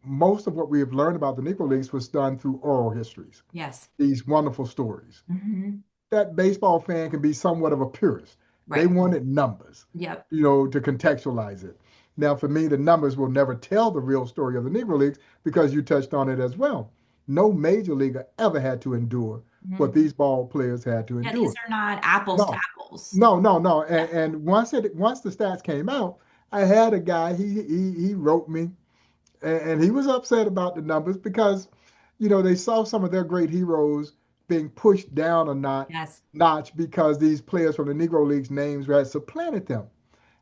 most of what we have learned about the Negro Leagues was done through oral histories, Yes. these wonderful stories. Hmm. That baseball fan can be somewhat of a purist. They Right. wanted numbers, Yep. to contextualize it. Now, for me, the numbers will never tell the real story of the Negro Leagues because you touched on it as well. No major leaguer ever had to endure what Hmm. these ball players had to Yeah, these endure. are not apples to No, apples. no, no, no. Yeah. And once the stats came out, I had a guy. He wrote me, and he was upset about the numbers because, they saw some of their great heroes being pushed down a Yes. notch because these players from the Negro Leagues names had supplanted them.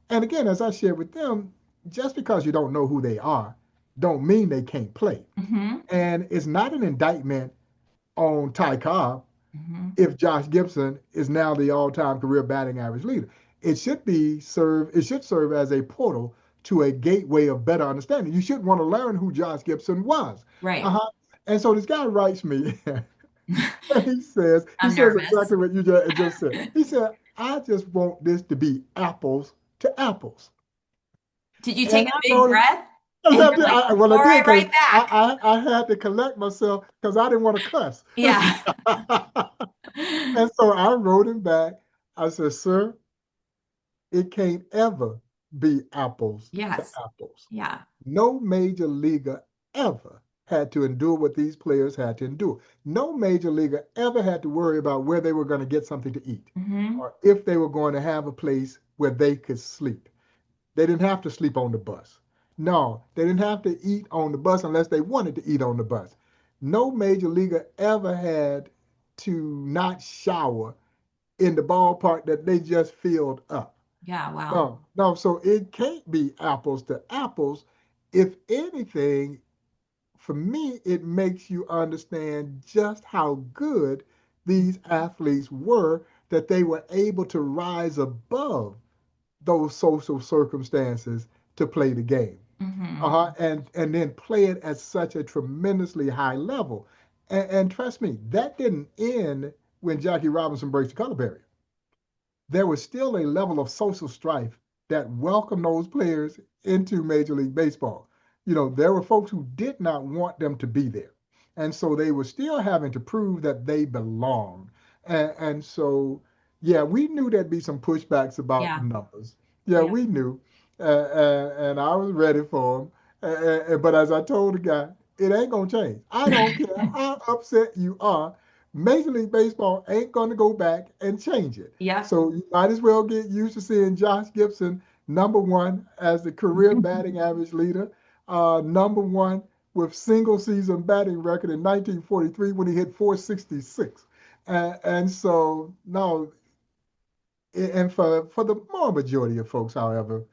And again, as I shared with them, just because you don't know who they are, don't mean they can't play. Hmm. And it's not an indictment on Ty Cobb Hmm. if Josh Gibson is now the all-time career batting average leader. It should serve as a portal to a gateway of better understanding. You should want to learn who Josh Gibson was. Right. Uh-huh. And so this guy writes me and he I'm says nervous. exactly what you just said. He said, I just want this to be apples to apples. Did you take And a I big wrote him, breath? And you're like, well, I before did I because write back. I had to collect myself because I didn't want to cuss. Yeah. And so I wrote him back. I said, sir, it can't ever be apples to Yes. apples. Yeah. No major leaguer ever had to endure what these players had to endure. No major leaguer ever had to worry about where they were going to get something to eat Hmm. or if they were going to have a place where they could sleep. They didn't have to sleep on the bus. No, they didn't have to eat on the bus unless they wanted to eat on the bus. No major leaguer ever had to not shower in the ballpark that they just filled up. Yeah. Wow. No, no, so it can't be apples to apples. If anything, for me, it makes you understand just how good these athletes were that they were able to rise above those social circumstances to play the game. Mm-hmm. And then play it at such a tremendously high level. And trust me, that didn't end when Jackie Robinson breaks the color barrier. There was still a level of social strife that welcomed those players into Major League Baseball. There were folks who did not want them to be there. And so they were still having to prove that they belonged. And so, yeah, we knew there'd be some pushbacks about Yeah. numbers. Yeah, Yeah. we knew. And I was ready for them. But as I told the guy, it ain't going to change. I don't care how upset you are. Major League Baseball ain't going to go back and change it. Yep. So you might as well get used to seeing Josh Gibson number one as the career batting average leader, number one with single season batting record in 1943 when he hit 466. And so, no, and for the more majority of folks, however,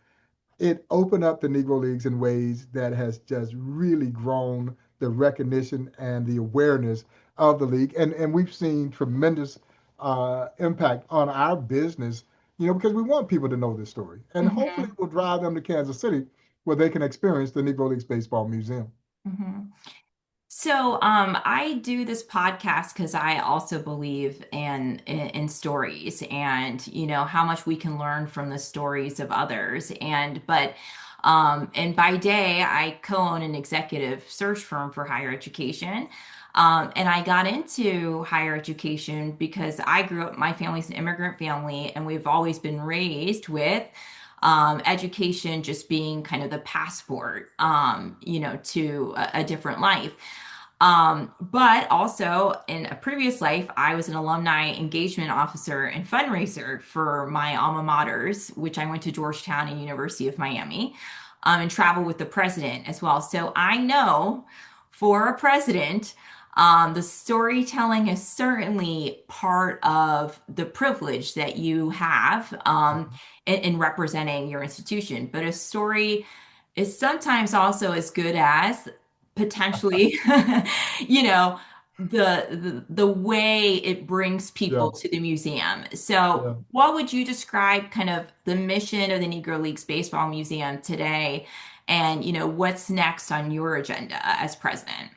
it opened up the Negro Leagues in ways that has just really grown the recognition and the awareness of the league. And we've seen tremendous impact on our business, because we want people to know this story. And hopefully Mm-hmm. we'll drive them to Kansas City where they can experience the Negro Leagues Baseball Museum. Mm-hmm. So, I do this podcast because I also believe in stories and how much we can learn from the stories of others. And by day, I co-own an executive search firm for higher education. And I got into higher education because I grew up, my family's an immigrant family, and we've always been raised with education just being kind of the passport, to a different life. But also in a previous life, I was an alumni engagement officer and fundraiser for my alma maters, which I went to Georgetown and University of Miami, and traveled with the president as well. So I know for a president, the storytelling is certainly part of the privilege that you have in representing your institution. But a story is sometimes also as good as potentially, you know, the way it brings people Yeah, to the museum. So, yeah. what would you describe kind of the mission of the Negro Leagues Baseball Museum today? And, what's next on your agenda as president?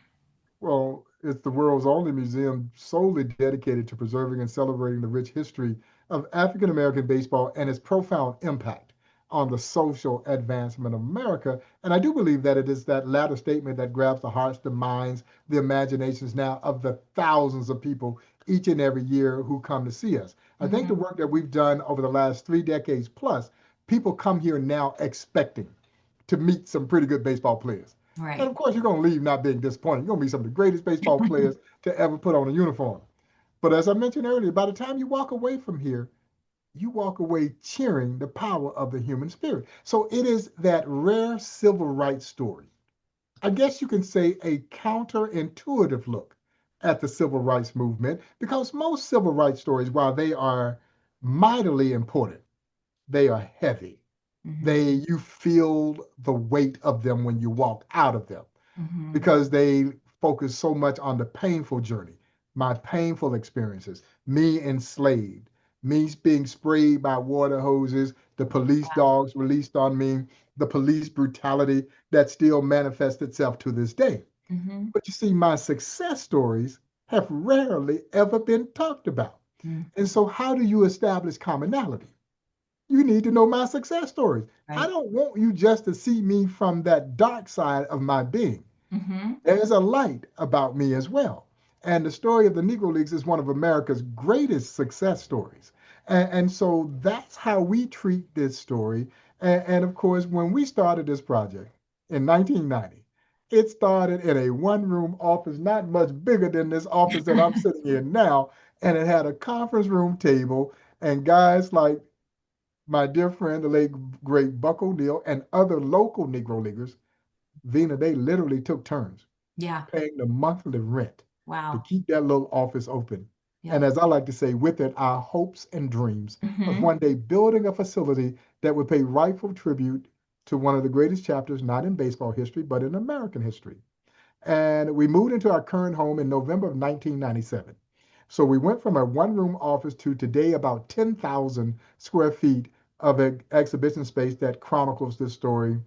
Well, it's the world's only museum solely dedicated to preserving and celebrating the rich history of African American baseball and its profound impact on the social advancement of America. And I do believe that it is that latter statement that grabs the hearts, the minds, the imaginations now of the thousands of people each and every year who come to see us. I think the Hmm. work that we've done over the last 3 decades plus, people come here now expecting to meet some pretty good baseball players. And Right. of course, you're going to leave not being disappointed. You're going to meet some of the greatest baseball players to ever put on a uniform. But as I mentioned earlier, by the time you walk away from here, you walk away cheering the power of the human spirit. So it is that rare civil rights story. I guess you can say a counterintuitive look at the civil rights movement because most civil rights stories, while they are mightily important, they are heavy. Hmm. You feel the weight of them when you walk out of them Hmm. because they focus so much on the painful journey, my painful experiences, me enslaved, me being sprayed by water hoses, the police dogs released on me, the police brutality that still manifests itself to this day. Hmm. But you see, my success stories have rarely ever been talked about. Hmm. And so, how do you establish commonality? You need to know my success stories. I Right. don't want you just to see me from that dark side of my being. Hmm. There's a light about me as well. And the story of the Negro Leagues is one of America's greatest success stories. And so that's how we treat this story. And of course, when we started this project in 1990, it started in a one-room office, not much bigger than this office that I'm sitting in now. And it had a conference room table and guys like my dear friend, the late great Buck O'Neill, and other local Negro Leaguers, Vina, they literally took turns Yeah. paying the monthly rent to Wow. keep that little office open. And Yep. as I like to say, with it, our hopes and dreams of Hmm. one day building a facility that would pay rightful tribute to one of the greatest chapters, not in baseball history, but in American history. And we moved into our current home in November of 1997. So we went from a one-room office to today about 10,000 square feet of exhibition space that chronicles this story.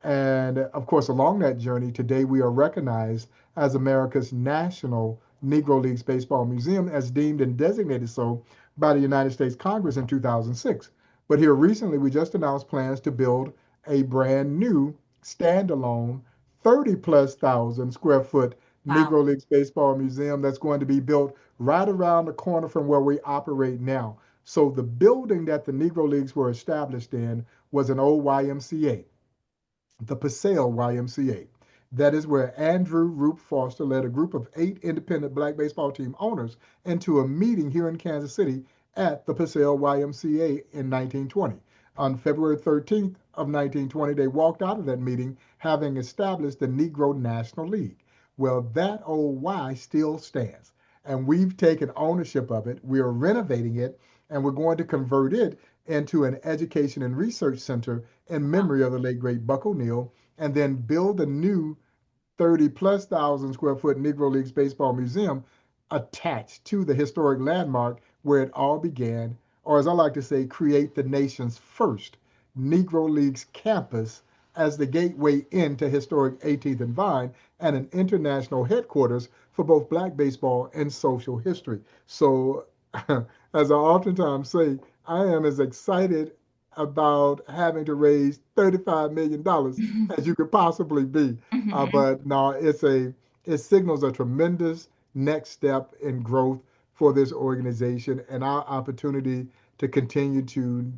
And of course, along that journey, today we are recognized as America's national Negro Leagues Baseball Museum, as deemed and designated so by the United States Congress in 2006. But here recently, we just announced plans to build a brand new standalone 30 plus thousand square foot Wow. Negro Leagues Baseball Museum that's going to be built right around the corner from where we operate now. So the building that the Negro Leagues were established in was an old YMCA, the Paseo YMCA. That is where Andrew Roop Foster led a group of 8 independent black baseball team owners into a meeting here in Kansas City at the Paseo YMCA in 1920. On February 13th of 1920, they walked out of that meeting having established the Negro National League. Well, that old Y still stands, and we've taken ownership of it. We are renovating it, and we're going to convert it into an education and research center in Wow. memory of the late great Buck O'Neill, and then build a new 30 plus thousand square foot Negro Leagues Baseball Museum attached to the historic landmark where it all began, or as I like to say, create the nation's first Negro Leagues campus as the gateway into historic 18th and Vine and an international headquarters for both black baseball and social history. So, as I oftentimes say, I am as excited about having to raise $35 million dollars as you could possibly be. Mhm. But no, it signals a tremendous next step in growth for this organization and our opportunity to continue to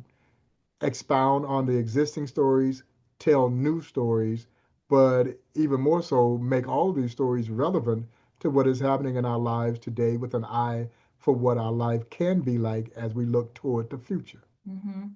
expound on the existing stories, tell new stories, but even more so, make all of these stories relevant to what is happening in our lives today with an eye for what our life can be like as we look toward the future. Mhm.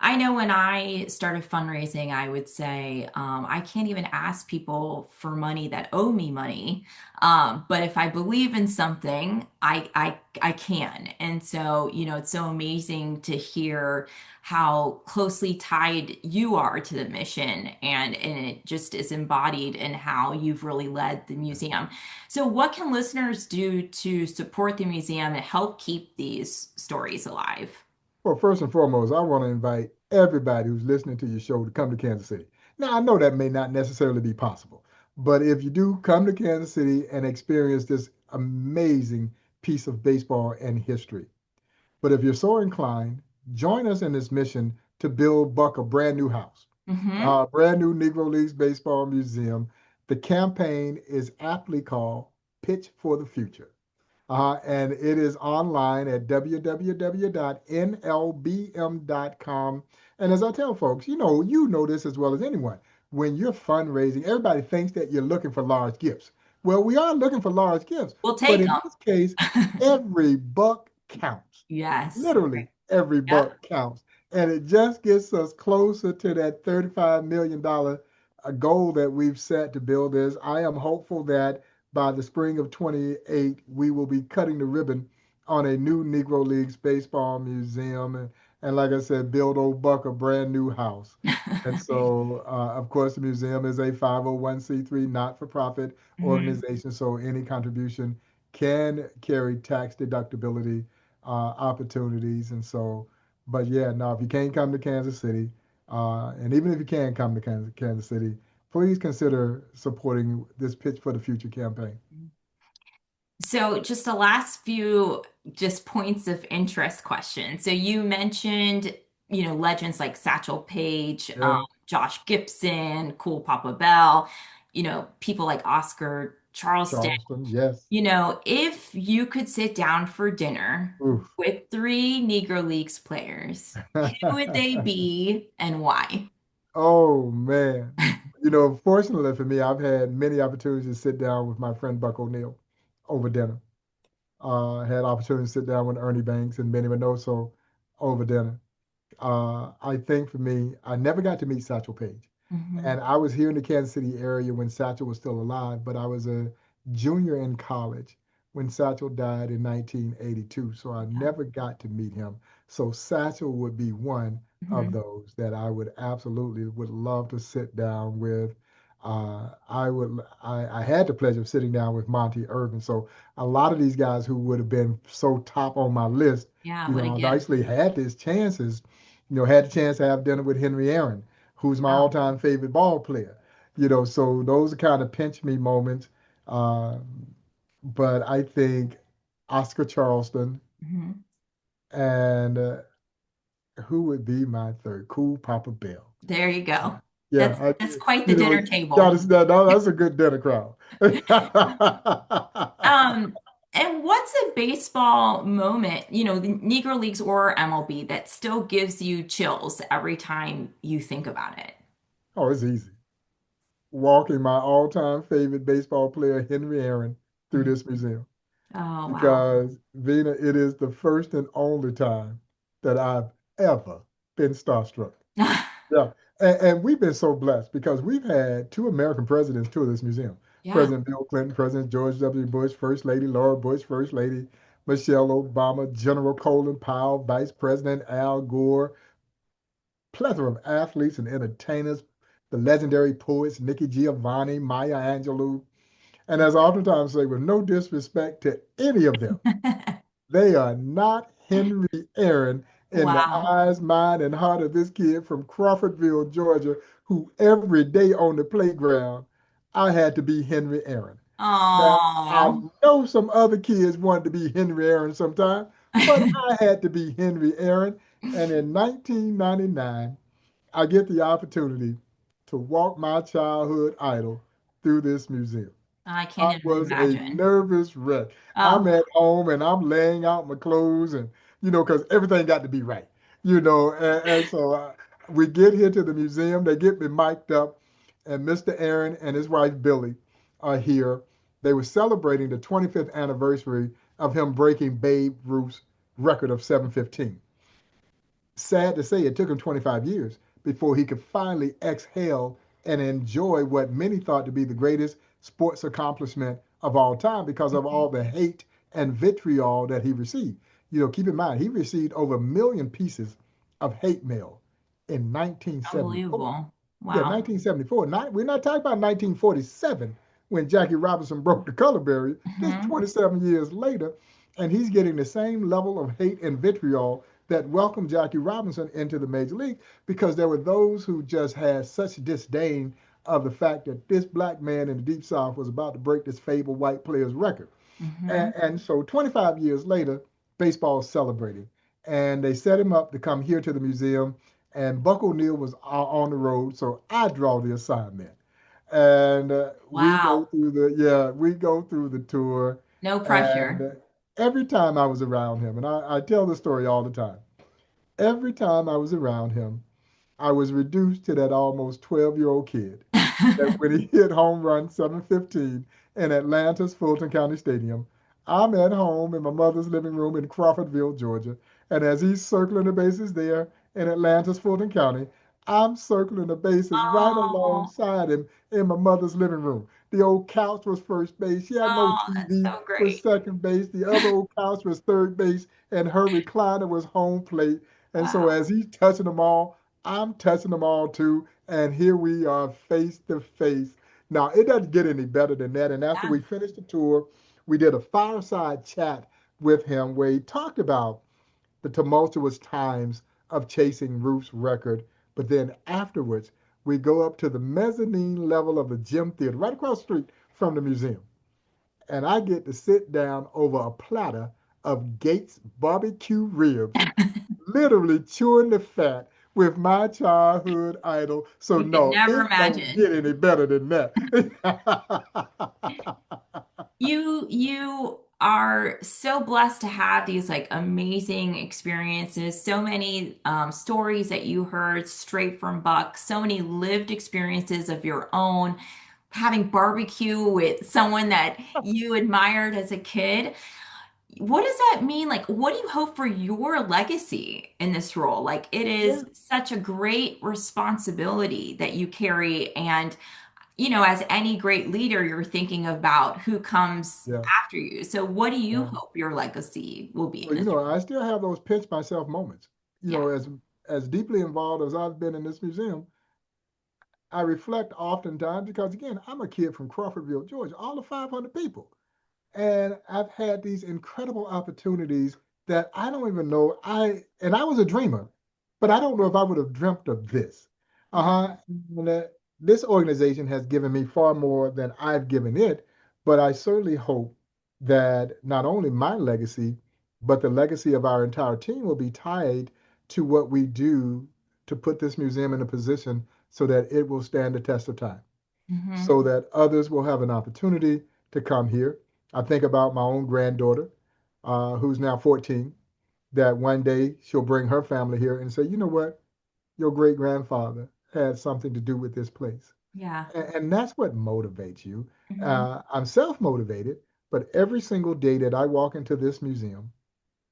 I know when I started fundraising, I would say, I can't even ask people for money that owe me money. But if I believe in something, I can. And so, it's so amazing to hear how closely tied you are to the mission and it just is embodied in how you've really led the museum. So what can listeners do to support the museum and help keep these stories alive? Well, first and foremost, I want to invite everybody who's listening to your show to come to Kansas City. Now, I know that may not necessarily be possible, but if you do come to Kansas City and experience this amazing piece of baseball and history, but if you're so inclined, join us in this mission to build Buck a brand new house, Hmm. a brand new Negro Leagues Baseball Museum. The campaign is aptly called Pitch for the Future. And it is online at www.nlbm.com. And as I tell folks, you know this as well as anyone. When you're fundraising, everybody thinks that you're looking for large gifts. Well, we are looking for large gifts, We'll but take in this case, them. every buck counts. Yes. Literally, every Yep. buck counts. And it just gets us closer to that $35 million goal that we've set to build this. I am hopeful that by the spring of 28, we will be cutting the ribbon on a new Negro Leagues Baseball Museum. And like I said, build old Buck a brand new house. And so, of course, the museum is a 501c3 not for profit Mhm. organization. So any contribution can carry tax deductibility opportunities. And so, but yeah, no, if you can't come to Kansas City, and even if you can come to Kansas City, please consider supporting this Pitch for the Future campaign. So just the last few just points of interest questions. So you mentioned, legends like Satchel Paige, Yeah, Josh Gibson, Cool Papa Bell, people like Oscar Charleston. Charleston, yes. If you could sit down for dinner Oof. with three Negro Leagues players, who would they be and why? Oh man. Fortunately for me, I've had many opportunities to sit down with my friend Buck O'Neill over dinner. Had opportunity to sit down with Ernie Banks and Benny Minoso over dinner. I think for me, I never got to meet Satchel Paige. Hmm. And I was here in the Kansas City area when Satchel was still alive, but I was a junior in college when Satchel died in 1982. So I Yeah. never got to meet him. So Satchel would be one of Hmm. those that I would absolutely would love to sit down with. I had the pleasure of sitting down with Monty Irvin. So a lot of these guys who would have been so top on my list, Yeah, what a I've gift. actually had these chances, had the chance to have dinner with Henry Aaron, who's my Wow. all-time favorite ball player. So those are kind of pinch me moments. Um, but I think Oscar Charleston Mhm. and who would be my third? Cool Papa Bell. There you go. Yeah, That's quite the you know, dinner table. that's a good dinner crowd. Um, and what's a baseball moment, the Negro Leagues or MLB, that still gives you chills every time you think about it? Oh, it's easy. Walking my all-time favorite baseball player, Henry Aaron, through Mhm. this museum. Oh, wow. Because, Vina, it is the first and only time that I've ever been starstruck. Yeah. And we've been so blessed because we've had two American presidents tour this museum. Yeah. President Bill Clinton, President George W. Bush, First Lady Laura Bush, First Lady Michelle Obama, General Colin Powell, Vice President Al Gore, plethora of athletes and entertainers, the legendary poets Nikki Giovanni, Maya Angelou. And as I oftentimes say, with no disrespect to any of them, they are not Henry Aaron in the Wow. eyes, mind, and heart of this kid from Crawfordville, Georgia, who every day on the playground, I had to be Henry Aaron. Now, I Oh, know some other kids wanted to be Henry Aaron sometime, but I had to be Henry Aaron. And in 1999, I get the opportunity to walk my childhood idol through this museum. I can't I even was a imagine. nervous wreck. I'm Oh, at home and I'm laying out my clothes and, because everything got to be right, and so we get here to the museum. They get me mic'd up, and Mr. Aaron and his wife Billy are here. They were celebrating the 25th anniversary of him breaking Babe Ruth's record of 715. Sad to say, it took him 25 years before he could finally exhale and enjoy what many thought to be the greatest sports accomplishment of all time because of all the hate and vitriol that he received. Keep in mind, he received over 1 million pieces of hate mail in 1974. unbelievable. Yeah, Wow. 1974. We're not talking about 1947 when Jackie Robinson broke the color barrier. This Hmm. 27 years later, and he's getting the same level of hate and vitriol that welcomed Jackie Robinson into the major league because there were those who just had such disdain of the fact that this black man in the Deep South was about to break this fabled white player's record. Hmm. And so 25 years later, baseball is celebrating. And they set him up to come here to the museum. And Buck O'Neill was on the road, so I draw the assignment. And Wow. we go through the tour. No And pressure. every time I was around him, and I tell the story all the time, every time I was around him, I was reduced to that almost 12-year-old kid that when he hit home run 715 in Atlanta's Fulton County Stadium, I'm at home in my mother's living room in Crawfordville, Georgia. And as he's circling the bases there in Atlanta's Fulton County, I'm circling the bases right Oh, alongside him in my mother's living room. The old couch was first base. She had no oh, that's TV so for great. second base. The other old couch was third base, and her recliner was home plate. And so Wow. as he's touching them all, I'm touching them all too. And here we are face to face. Now, it doesn't get any better than that. And after Yeah. we finished the tour, we did a fireside chat with him where he talked about the tumultuous times of chasing Ruth's record. But then afterwards, we go up to the mezzanine level of the gym theater right across the street from the museum. And I get to sit down over a platter of Gates barbecue ribs, literally chewing the fat with my childhood idol. So You could no, never it don't imagine. get any better than that. You are so blessed to have these like amazing experiences, so many stories that you heard straight from Buck, so many lived experiences of your own, having barbecue with someone that you admired as a kid. What does that mean? Like, what do you hope for your legacy in this role? Like, it Yeah, is such a great responsibility that you carry. And as any great leader, you're thinking about who comes yeah, after you. So, what do you yeah. hope your legacy will be in Well, this I role? still have those pinch myself moments. Yeah. As deeply involved as I've been in this museum, I reflect oftentimes because again, I'm a kid from Crawfordville, Georgia, all of 500 people. And I've had these incredible opportunities that I don't even know. I was a dreamer, but I don't know if I would have dreamt of this. Yeah. Uh-huh. And, this organization has given me far more than I've given it, but I certainly hope that not only my legacy, but the legacy of our entire team will be tied to what we do to put this museum in a position so that it will stand the test of time, Hmm. so that others will have an opportunity to come here. I think about my own granddaughter, who's now 14, that one day she'll bring her family here and say, you know what? Your great grandfather had something to do with this place. Yeah. And that's what motivates you. Hmm. I'm self motivated, but every single day that I walk into this museum,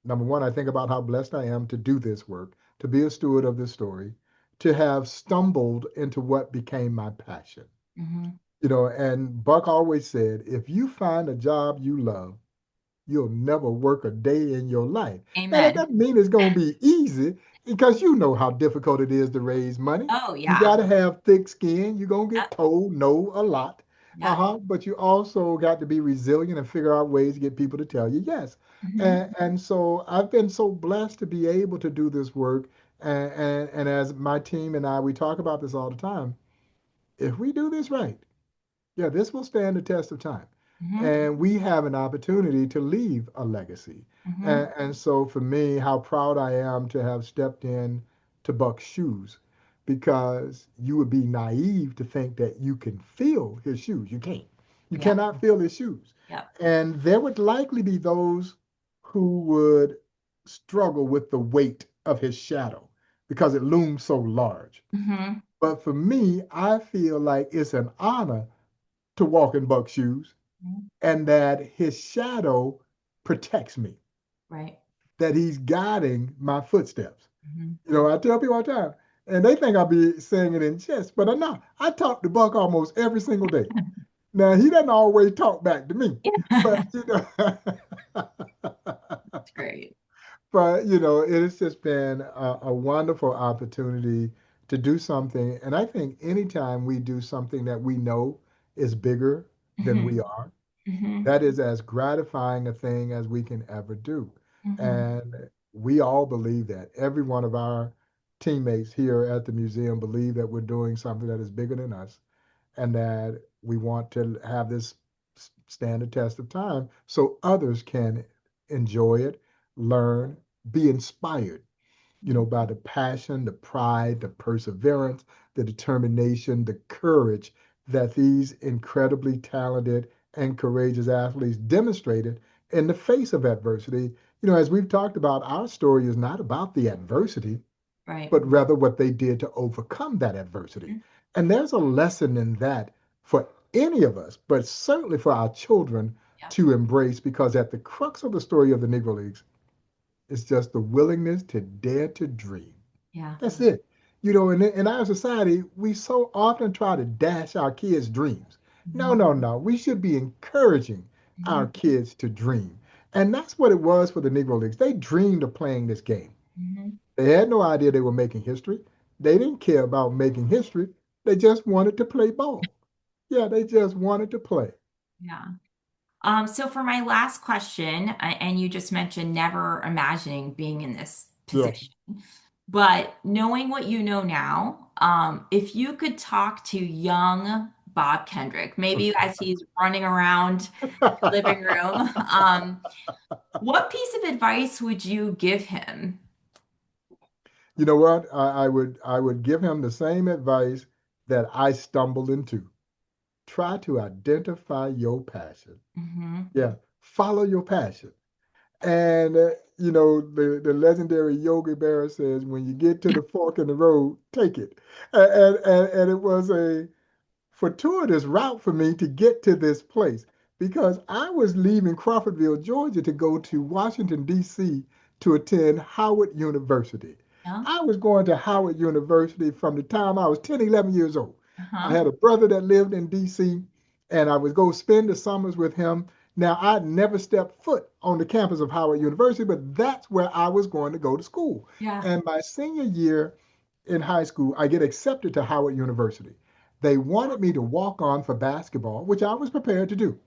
number one, I think about how blessed I am to do this work, to be a steward of this story, to have stumbled into what became my passion. Hmm. And Buck always said, if you find a job you love, you'll never work a day in your life. Now, that Amen. doesn't mean it's going to be easy because you know how difficult it is to raise money. Oh, You got yeah. to have thick skin. You're going to get Yep. told no a lot. Yep. But you also got to be resilient and figure out ways to get people to tell you yes. Hmm. And so I've been so blessed to be able to do this work. And as my team and I, we talk about this all the time. If we do this right, yeah, this will stand the test of time. Hmm. And we have an opportunity to leave a legacy. Hmm. And so for me, how proud I am to have stepped in to Buck's shoes because you would be naive to think that you can feel his shoes. You can't. You Yeah. cannot feel his shoes. Yep. And there would likely be those who would struggle with the weight of his shadow because it looms so large. Hmm. But for me, I feel like it's an honor to walk in Buck's shoes and that his shadow protects me, Right. that he's guiding my footsteps. Hmm. I tell people all the time, and they think I'll be saying it in jest, but I'm not. I talk to Buck almost every single day. Now, he doesn't always talk back to me, but, That's great. it has just been a wonderful opportunity to do something. And I think anytime we do something that we know is bigger than Hmm. we are, Hmm. that is as gratifying a thing as we can ever do. Hmm. And we all believe that. Every one of our teammates here at the museum believe that we're doing something that is bigger than us and that we want to have this stand the test of time so others can enjoy it, learn, be inspired by the passion, the pride, the perseverance, the determination, the courage that these incredibly talented and courageous athletes demonstrated in the face of adversity. As we've talked about, our story is not about the adversity, Right. but rather what they did to overcome that adversity. Mhm. And there's a lesson in that for any of us, but certainly for our children Yep. to embrace, because at the crux of the story of the Negro Leagues is just the willingness to dare to dream. Yeah. That's it. In our society, we so often try to dash our kids' dreams. No, Hmm. no, no. We should be encouraging our Hmm. kids to dream. And that's what it was for the Negro Leagues. They dreamed of playing this game. Hmm. They had no idea they were making history. They didn't care about making history. They just wanted to play ball. Yeah, they just wanted to play. Yeah. So for my last question, and you just mentioned never imagining being in this Yeah. position, but knowing what you know now, if you could talk to young Bob Kendrick, maybe as he's running around the living room, what piece of advice would you give him? You know what? I would give him the same advice that I stumbled into. Try to identify your passion. Hmm. Yeah, follow your passion. And the legendary Yogi Berra says, when you get to the fork in the road, take it. And it was a fortuitous route for me to get to this place because I was leaving Crawfordville, Georgia to go to Washington, D.C. to attend Howard University. Yeah. I was going to Howard University from the time I was 10, 11 years old. I Uh-huh. had a brother that lived in D.C., and I would go spend the summers with him. Now, I'd never stepped foot on the campus of Howard University, but that's where I was going to go to school. Yeah. And my senior year in high school, I get accepted to Howard University. They wanted me to walk on for basketball, which I was prepared to do.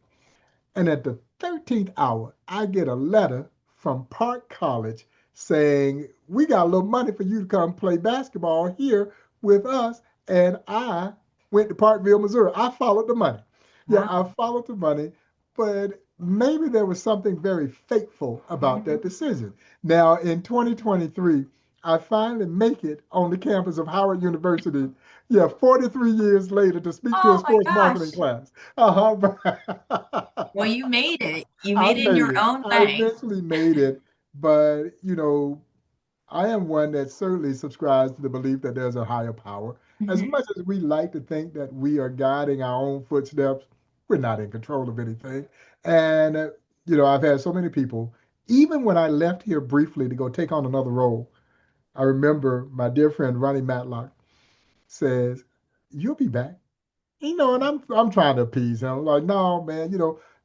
And at the 13th hour, I get a letter from Park College saying, we got a little money for you to come play basketball here with us and I went to Parkville, Missouri. I followed the money. Yeah, I Wow. followed the money, but maybe there was something very fateful about that Mhm. decision. Now, in 2023, I finally make it on the campus of Howard University. Yeah, 43 years later to speak to a Oh my sports marketing gosh. class. Uh-huh. Well, you made it. You I made it in made your it. own I way. eventually made it, but I am one that certainly subscribes to the belief that there's a higher power. As Mhm. much as we like to think that we are guiding our own footsteps, we're not in control of anything. And, I've had so many people, even when I left here briefly to go take on another role, I remember my dear friend Ronnie Matlock says, "You'll be back." And I'm trying to appease him. I'm like, no, man,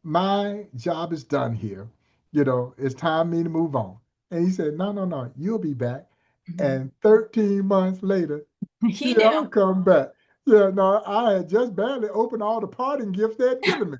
my job is done here. It's time me to move on. And he said, no, no, no, you'll be back. Mhm. And 13 months later, He here knew. I come back. Yeah, no, I had just barely opened all the parting gifts they had given me.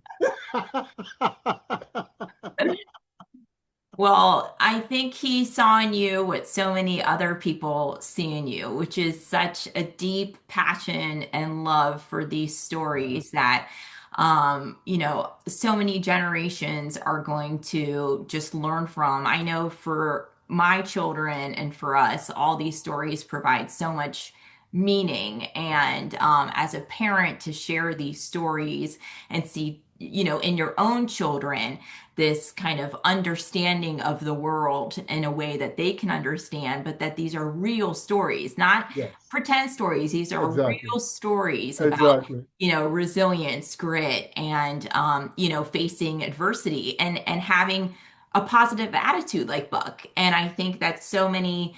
Well, I think he saw in you what so many other people see in you, which is such a deep passion and love for these stories that, so many generations are going to just learn from. I know for my children and for us, all these stories provide so much meaning. And as a parent, to share these stories and see, in your own children this kind of understanding of the world in a way that they can understand, but that these are real stories, not Yes, pretend stories. These are exactly. real stories about, Exactly. resilience, grit, and facing adversity and having a positive attitude like Buck. And I think that so many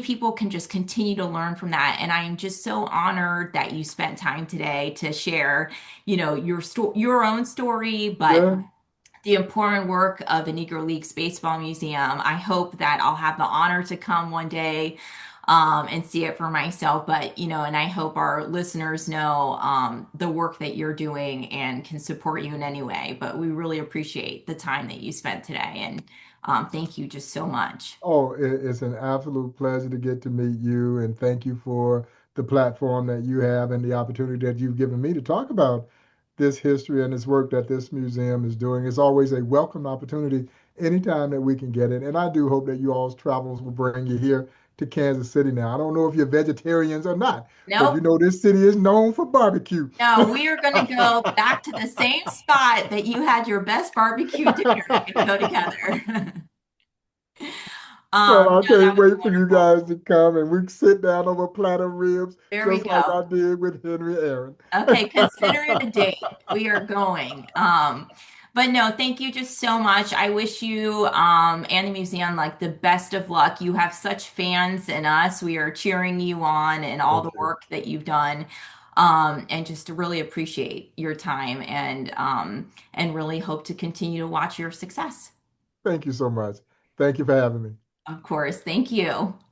people can just continue to learn from that. And I am just so honored that you spent time today to share, your own story, but Yeah. the important work of the Negro Leagues Baseball Museum. I hope that I'll have the honor to come one day and see it for myself. But, and I hope our listeners know the work that you're doing and can support you in any way. But we really appreciate the time that you spent today. And thank you just so much. Oh, it's an absolute pleasure to get to meet you, and thank you for the platform that you have and the opportunity that you've given me to talk about this history and this work that this museum is doing. It's always a welcome opportunity anytime that we can get it. And I do hope that you all's travels will bring you here to Kansas City now. I don't know if you're vegetarians or not, but Nope. this city is known for barbecue. No, we are going to go back to the same spot that you had your best barbecue dinner and go together. Well, I No, that can't would be wait for you wonderful. guys to come and we can sit down over a platter of ribs There we just like go. I did with Henry Aaron. Okay, consider it a date. We are going. But no, thank you just so much. I wish you and the museum like the best of luck. You have such fans in us. We are cheering you on and all the Thank you. work that you've done. And just to really appreciate your time and really hope to continue to watch your success. Thank you so much. Thank you for having me. Of course. Thank you.